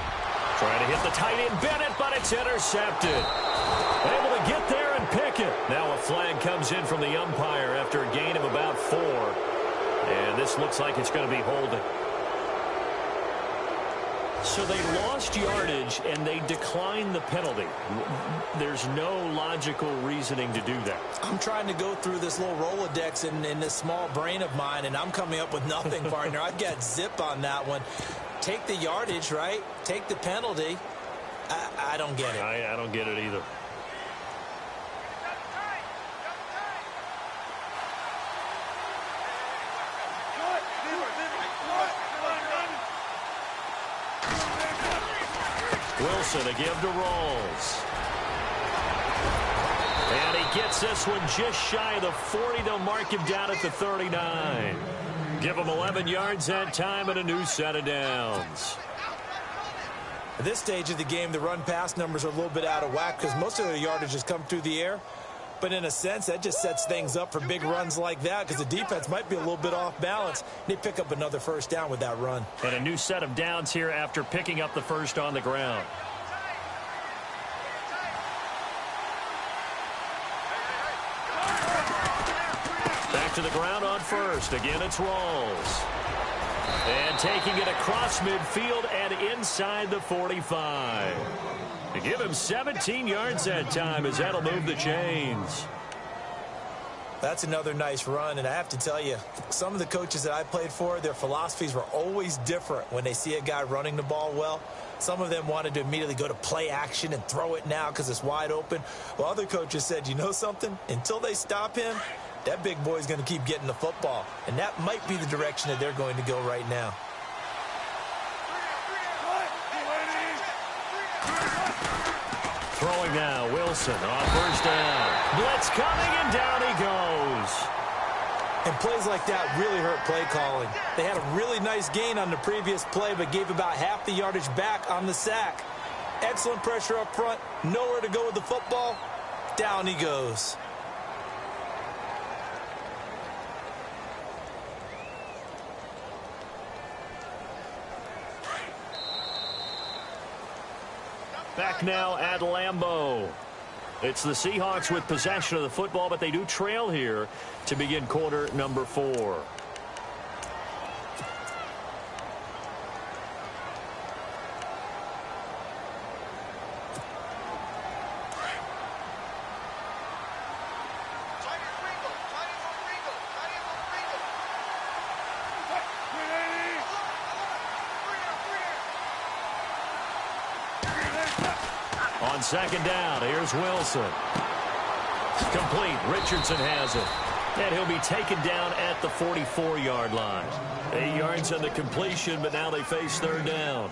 Trying to hit the tight end Bennett, but it's intercepted. Able to get there and pick it. Now a flag comes in from the umpire after a gain of about 4. And this looks like it's going to be holding. So they lost yardage, and they declined the penalty. There's no logical reasoning to do that. I'm trying to go through this little Rolodex in this small brain of mine, and I'm coming up with nothing, partner. I've got zip on that one. Take the yardage, right? Take the penalty. I don't get it. I don't get it either. Wilson to give to Rawls. And he gets this one just shy of the 40. They'll mark him down at the 39. Give him 11 yards that time and a new set of downs. At this stage of the game, the run-pass numbers are a little bit out of whack because most of their yardage has come through the air. But in a sense, that just sets things up for big runs like that because the defense might be a little bit off balance. They pick up another first down with that run. And a new set of downs here after picking up the first on the ground. Back to the ground on first. Again, it's Rawls. And taking it across midfield and inside the 45. To give him 17 yards that time as that'll move the chains. That's another nice run, and I have to tell you, some of the coaches that I played for, their philosophies were always different when they see a guy running the ball well. Some of them wanted to immediately go to play action and throw it now because it's wide open. While other coaches said, you know something? Until they stop him, that big boy's going to keep getting the football. And that might be the direction that they're going to go right now. Throwing now, Wilson on first down. Blitz coming, and down he goes. And plays like that really hurt play calling. They had a really nice gain on the previous play, but gave about half the yardage back on the sack. Excellent pressure up front, nowhere to go with the football. Down he goes. Back now at Lambeau. It's the Seahawks with possession of the football, but they do trail here to begin quarter number 4. On second down, here's Wilson. Complete. Richardson has it. And he'll be taken down at the 44-yard line. 8 yards on the completion, but now they face third down.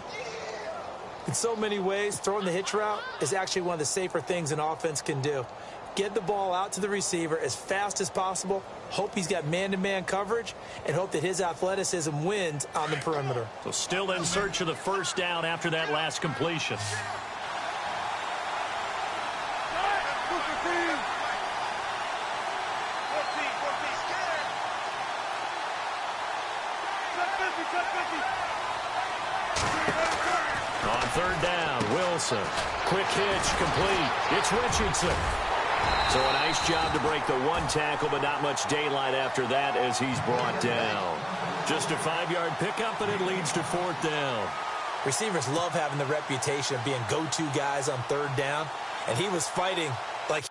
In so many ways, throwing the hitch route is actually one of the safer things an offense can do. Get the ball out to the receiver as fast as possible, hope he's got man-to-man coverage, and hope that his athleticism wins on the perimeter. So still in search of the first down after that last completion. On third down, Wilson. Quick hitch, complete. It's Richardson. So a nice job to break the one tackle, but not much daylight after that as he's brought down. Just a 5-yard pickup, and it leads to fourth down. Receivers love having the reputation of being go-to guys on third down, and he was fighting like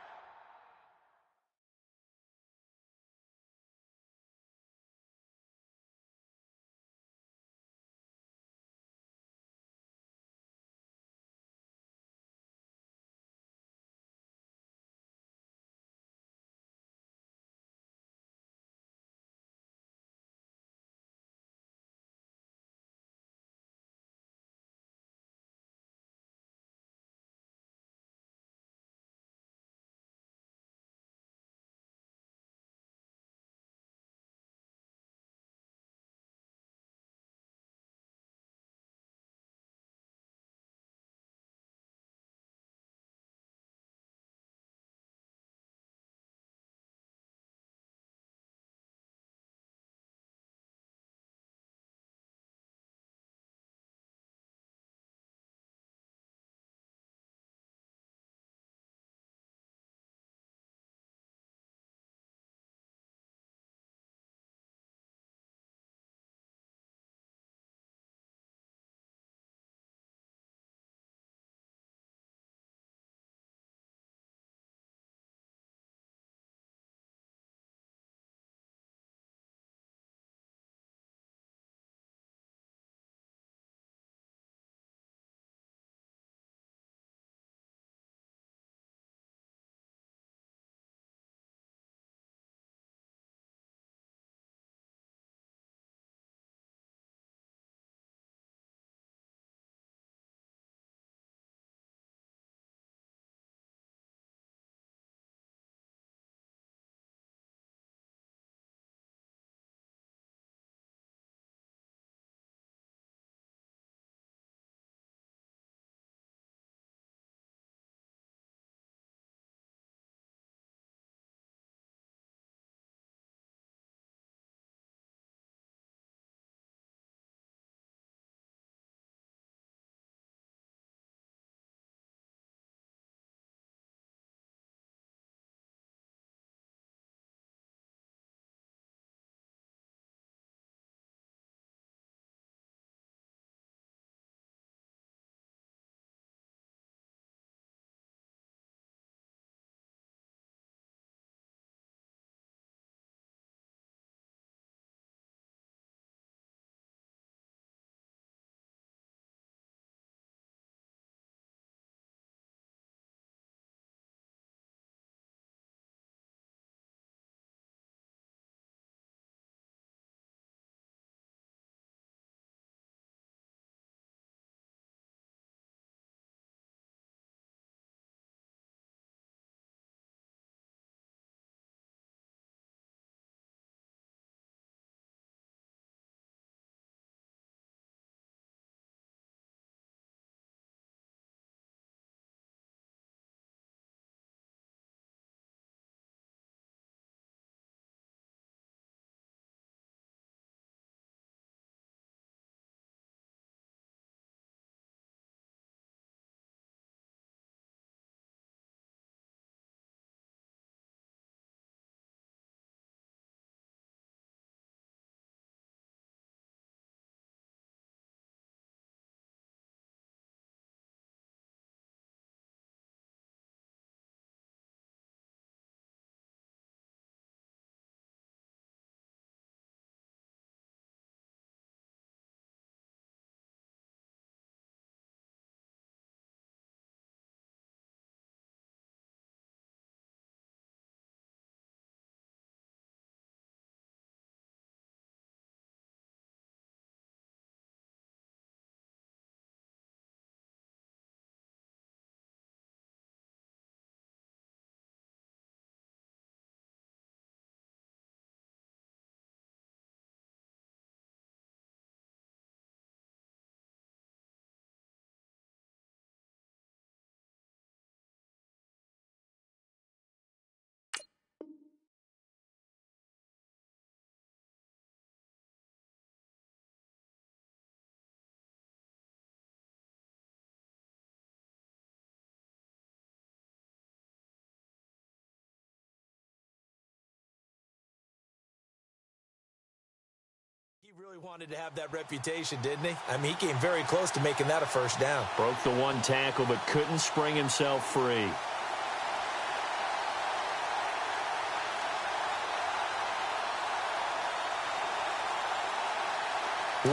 really wanted to have that reputation, didn't he? I mean, he came very close to making that a first down. Broke the one tackle, but couldn't spring himself free.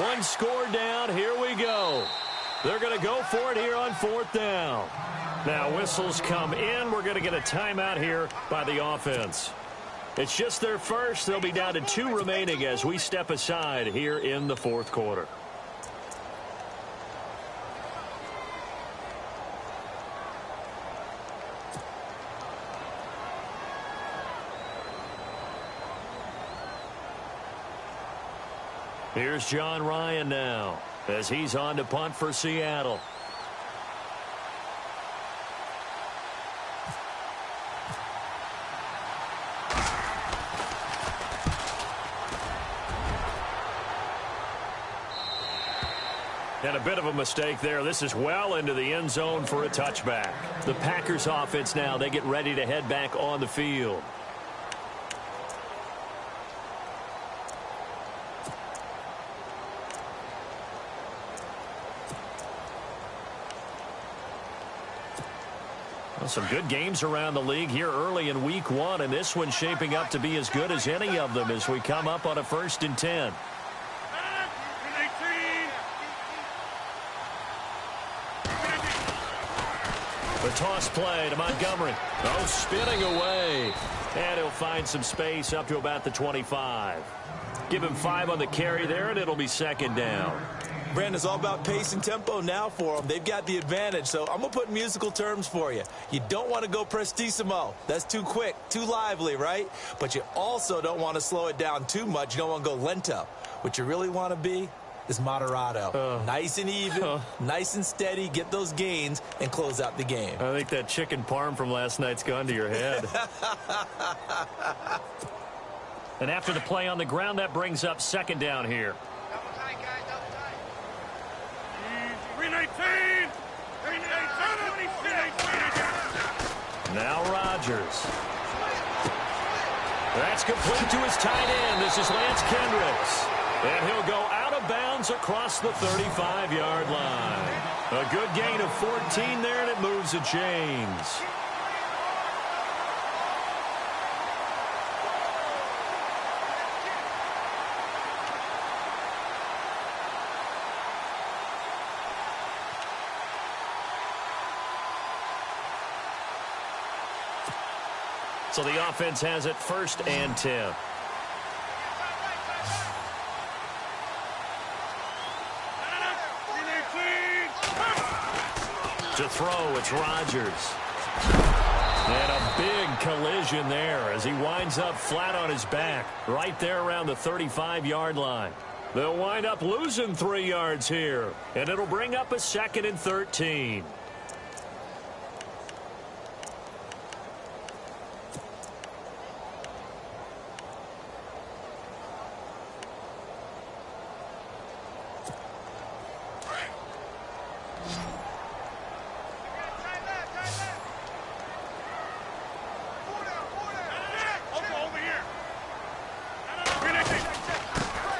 One score down. Here we go. They're going to go for it here on 4th down. Now whistles come in. We're going to get a timeout here by the offense. It's just their first. They'll be down to 2 remaining as we step aside here in the 4th quarter. Here's John Ryan now as he's on to punt for Seattle. And a bit of a mistake there. This is well into the end zone for a touchback. The Packers offense now, they get ready to head back on the field. Well, some good games around the league here early in week 1, and this one's shaping up to be as good as any of them as we come up on a 1st and 10. The toss play to Montgomery. Oh, spinning away. And he'll find some space up to about the 25. Give him 5 on the carry there, and it'll be 2nd down. Brandon, it's all about pace and tempo now for them. They've got the advantage, so I'm going to put musical terms for you. You don't want to go prestissimo. That's too quick, too lively, right? But you also don't want to slow it down too much. You don't want to go lento. What you really want to be is moderato. Nice and even, nice and steady, get those gains, and close out the game. I think that chicken parm from last night's gone to your head. And after the play on the ground, that brings up 2nd down here. Double tight, guys, double tight. 319! Now Rodgers. That's complete to his tight end. This is Lance Kendricks. And he'll go out of bounds across the 35-yard line. A good gain of 14 there, and it moves the chains. So the offense has it 1st and 10. To throw, it's Rodgers. And a big collision there as he winds up flat on his back right there around the 35-yard line. They'll wind up losing 3 yards here, and it'll bring up a 2nd and 13.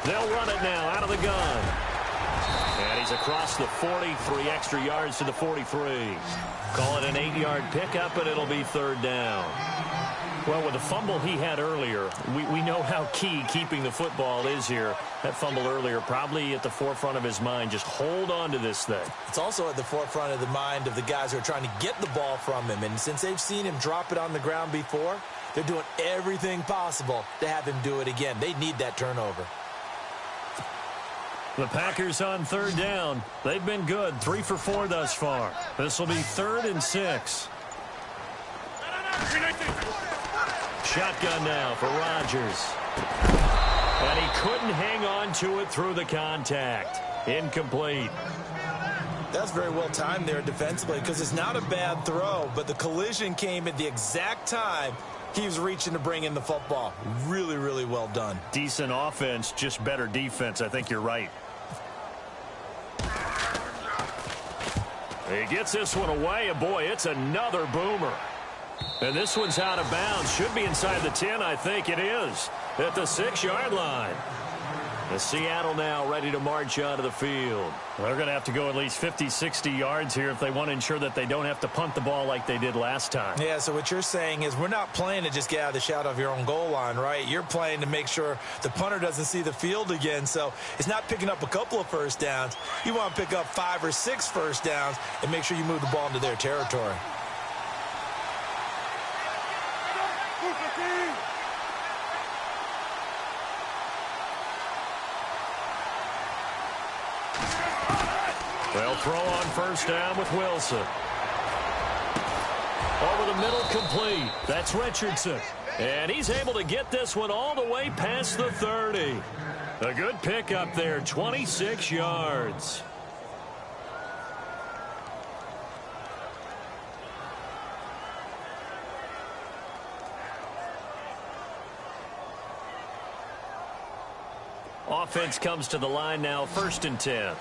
They'll run it now out of the gun. And he's across the 40, 3 extra yards to the 43. Call it an 8-yard pickup, and it'll be 3rd down. Well, with the fumble he had earlier, we know how key keeping the football is here. That fumble earlier probably at the forefront of his mind. Just hold on to this thing. It's also at the forefront of the mind of the guys who are trying to get the ball from him. And since they've seen him drop it on the ground before, they're doing everything possible to have him do it again. They need that turnover. The Packers on 3rd down. They've been good, 3 for 4 thus far. This will be 3rd and 6. Shotgun now for Rodgers. And he couldn't hang on to it through the contact. Incomplete. That's very well timed there defensively because it's not a bad throw, but the collision came at the exact time he was reaching to bring in the football. Really, really well done. Decent offense, just better defense. I think you're right. He gets this one away, and boy, it's another boomer. And this one's out of bounds. Should be inside the 10, I think it is. At the 6-yard line. Seattle now ready to march onto the field. They're going to have to go at least 50, 60 yards here if they want to ensure that they don't have to punt the ball like they did last time. Yeah, so what you're saying is we're not playing to just get out of the shadow of your own goal line, right? You're playing to make sure the punter doesn't see the field again. So it's not picking up a couple of first downs. You want to pick up 5 or 6 first downs and make sure you move the ball into their territory. They'll throw on first down with Wilson. Over the middle, complete. That's Richardson. And he's able to get this one all the way past the 30. A good pickup there, 26 yards. Offense comes to the line now, 1st and 10.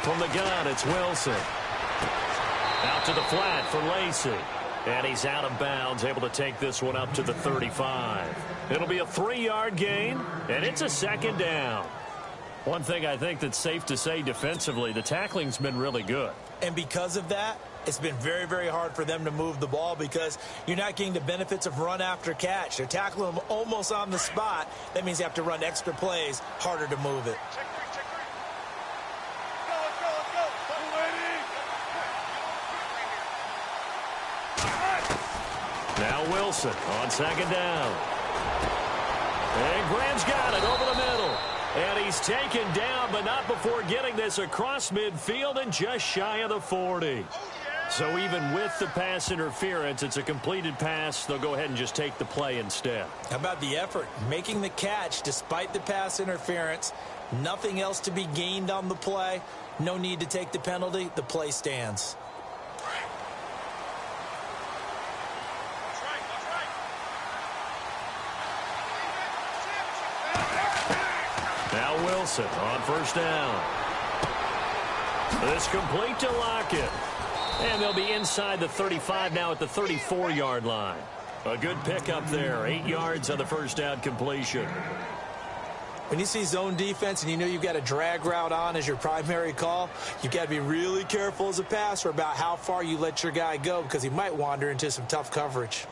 From the gun, it's Wilson. Out to the flat for Lacy. And he's out of bounds, able to take this one up to the 35. It'll be a 3-yard gain, and it's a 2nd down. One thing I think that's safe to say defensively, the tackling's been really good. And because of that, it's been very, very hard for them to move the ball because you're not getting the benefits of run after catch. They're tackling them almost on the spot. That means you have to run extra plays, harder to move it. Now Wilson on 2nd down. And Graham's got it over the middle. And he's taken down, but not before getting this across midfield and just shy of the 40. So even with the pass interference, it's a completed pass. They'll go ahead and just take the play instead. How about the effort? Making the catch despite the pass interference. Nothing else to be gained on the play. No need to take the penalty. The play stands. Now Wilson on first down. It's complete to Lockett. And they'll be inside the 35 now at the 34-yard line. A good pickup there. 8 yards on the first down completion. When you see zone defense and you know you've got a drag route on as your primary call, you've got to be really careful as a passer about how far you let your guy go because he might wander into some tough coverage.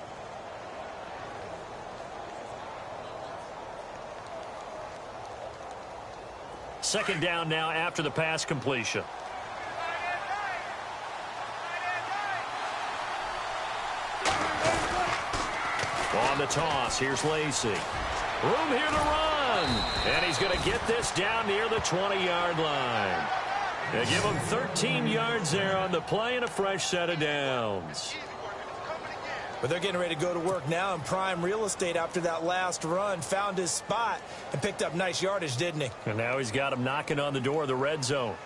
Second down now after the pass completion. On the toss, here's Lacy. Room here to run. And he's going to get this down near the 20-yard line. They give him 13 yards there on the play and a fresh set of downs. But they're getting ready to go to work now in prime real estate after that last run. Found his spot and picked up nice yardage, didn't he? And now he's got him knocking on the door of the red zone.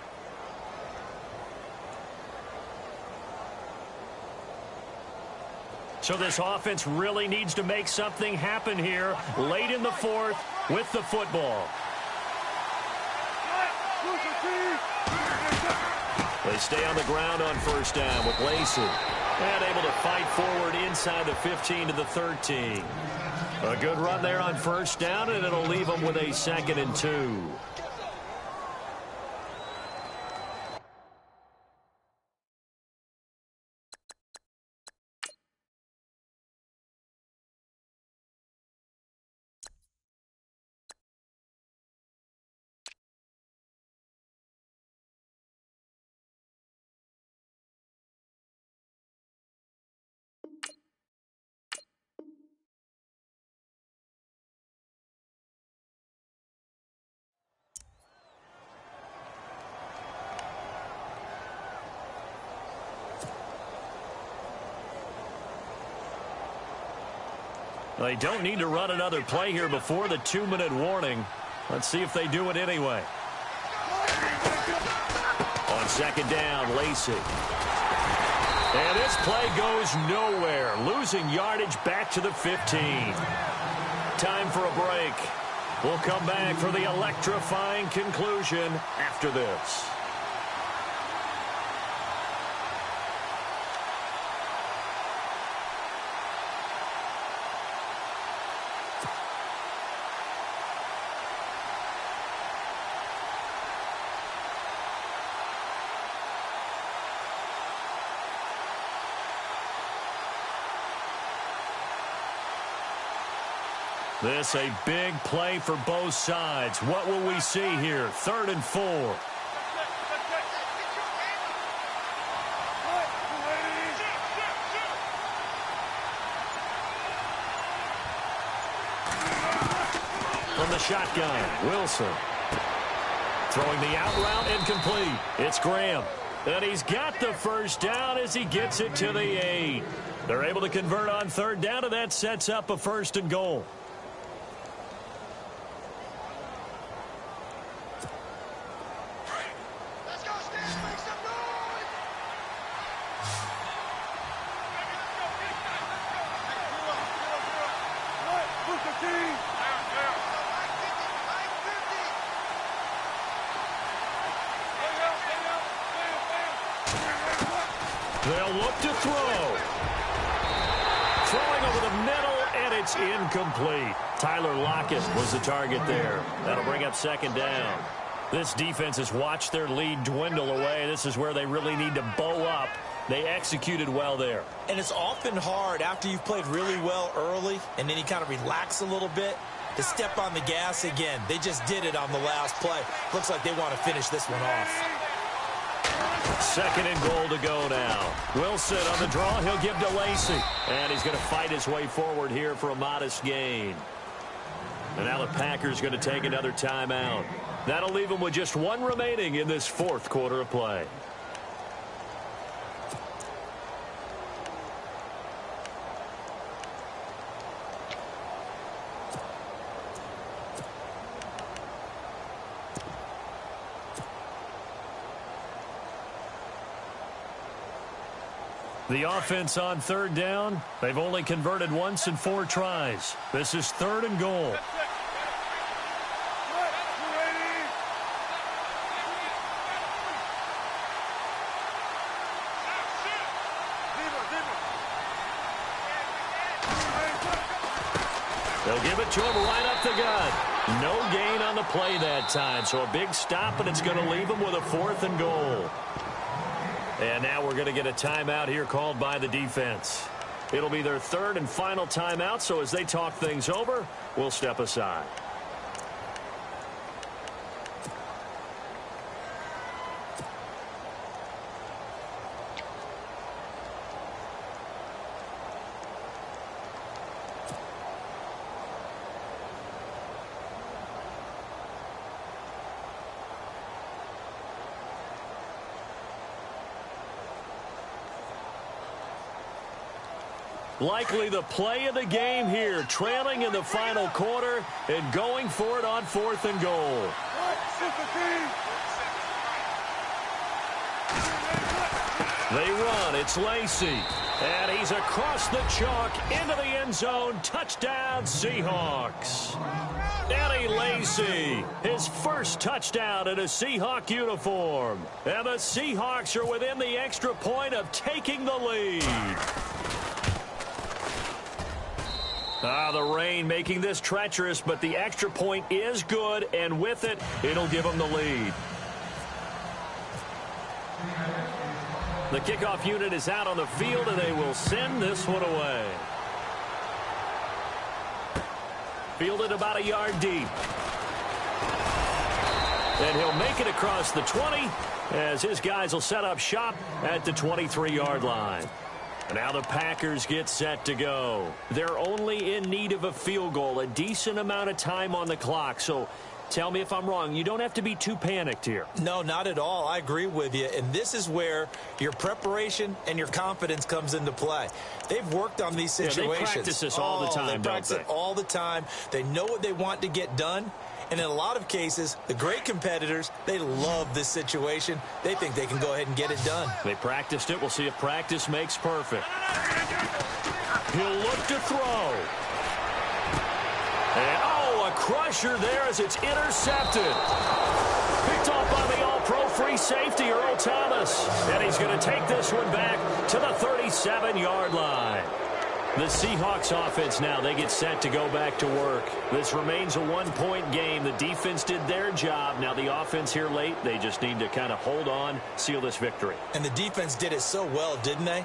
So this offense really needs to make something happen here late in the 4th with the football. They stay on the ground on first down with Lacy. And able to fight forward inside the 15 to the 13. A good run there on first down, and it'll leave them with a 2nd and 2. They don't need to run another play here before the 2-minute warning. Let's see if they do it anyway. On second down, Lacy. And this play goes nowhere. Losing yardage back to the 15. Time for a break. We'll come back for the electrifying conclusion after this. This a big play for both sides. What will we see here? 3rd and 4. From the shotgun, Wilson. Throwing the out route, incomplete. It's Graham. And he's got the first down as he gets it to the 8. They're able to convert on 3rd down, and that sets up a 1st and goal. They'll look to throw. Throwing over the middle, and it's incomplete. Tyler Lockett was the target there. That'll bring up 2nd down. This defense has watched their lead dwindle away. This is where they really need to bow up. They executed well there. And it's often hard after you've played really well early and then you kind of relax a little bit to step on the gas again. They just did it on the last play. Looks like they want to finish this one off. 2nd and goal to go now. Wilson on the draw. He'll give to Lacey. And he's going to fight his way forward here for a modest gain. And now the Packers going to take another timeout. That'll leave them with just 1 remaining in this 4th quarter of play. The offense on 3rd down, they've only converted once in 4 tries. This is 3rd and goal. They'll give it to him right up the gut. No gain on the play that time, so a big stop, and it's going to leave him with a 4th and goal. And now we're going to get a timeout here called by the defense. It'll be their 3rd and final timeout, so as they talk things over, we'll step aside. Likely the play of the game here, trailing in the final quarter and going for it on 4th and goal. They run. It's Lacey. And he's across the chalk into the end zone. Touchdown, Seahawks. Eddie Lacy, his first touchdown in a Seahawk uniform. And the Seahawks are within the extra point of taking the lead. The rain making this treacherous, but the extra point is good, and with it, it'll give them the lead. The kickoff unit is out on the field, and they will send this one away. Fielded about a yard deep. And he'll make it across the 20 as his guys will set up shop at the 23-yard line. And now the Packers get set to go. They're only in need of a field goal, a decent amount of time on the clock. So tell me if I'm wrong. You don't have to be too panicked here. No, not at all. I agree with you. And this is where your preparation and your confidence comes into play. They've worked on these situations. Yeah, they practice this all the time, They practice it all the time. They know what they want to get done. And in a lot of cases, the great competitors, they love this situation. They think they can go ahead and get it done. They practiced it. We'll see if practice makes perfect. He'll look to throw. And, a crusher there as it's intercepted. Picked off by the all-pro free safety, Earl Thomas. And he's going to take this one back to the 37-yard line. The Seahawks offense now, they get set to go back to work. This remains a one-point game. The defense did their job. Now the offense here late, they just need to kind of hold on, seal this victory. And the defense did it so well, didn't they?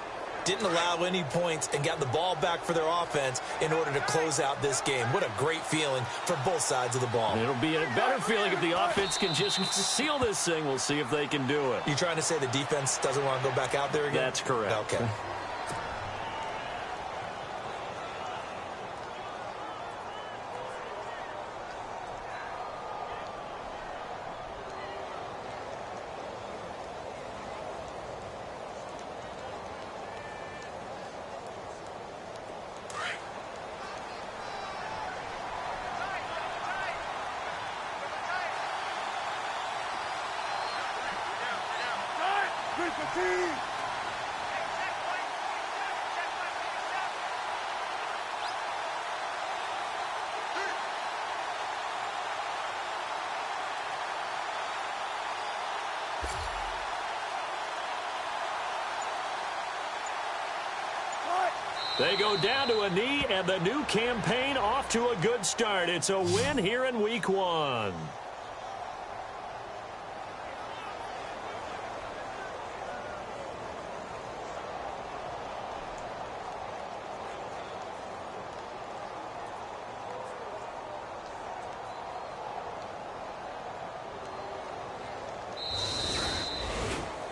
didn't allow any points and got the ball back for their offense in order to close out this game. What a great feeling for both sides of the ball. It'll be a better feeling if the offense can just seal this thing. We'll see if they can do it. You trying to say the defense doesn't want to go back out there again? That's correct. Okay. They go down to a knee, and the new campaign off to a good start. It's a win here in Week 1.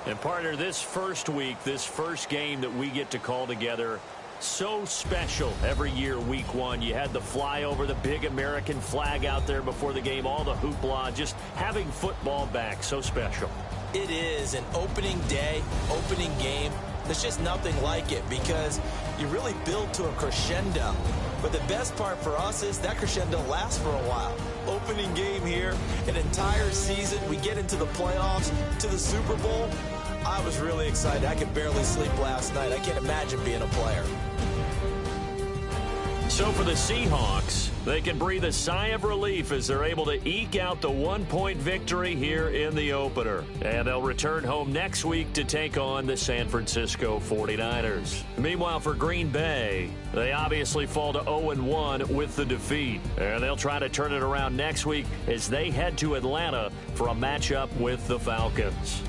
And partner, this first week, this first game that we get to call together, so special every year, Week 1. You had the flyover, the big American flag out there before the game, all the hoopla, just having football back, so special. It is an opening day, opening game. There's just nothing like it because you really build to a crescendo. But the best part for us is that crescendo lasts for a while. Opening game here, an entire season. We get into the playoffs, to the Super Bowl. I was really excited. I could barely sleep last night. I can't imagine being a player. So for the Seahawks, they can breathe a sigh of relief as they're able to eke out the one-point victory here in the opener. And they'll return home next week to take on the San Francisco 49ers. Meanwhile, for Green Bay, they obviously fall to 0-1 with the defeat. And they'll try to turn it around next week as they head to Atlanta for a matchup with the Falcons.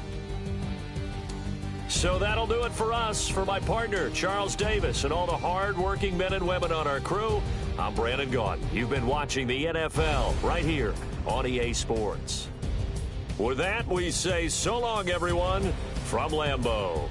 So that'll do it for us. For my partner, Charles Davis, and all the hard-working men and women on our crew, I'm Brandon Gaudin. You've been watching the NFL right here on EA Sports. With that, we say so long, everyone, from Lambeau.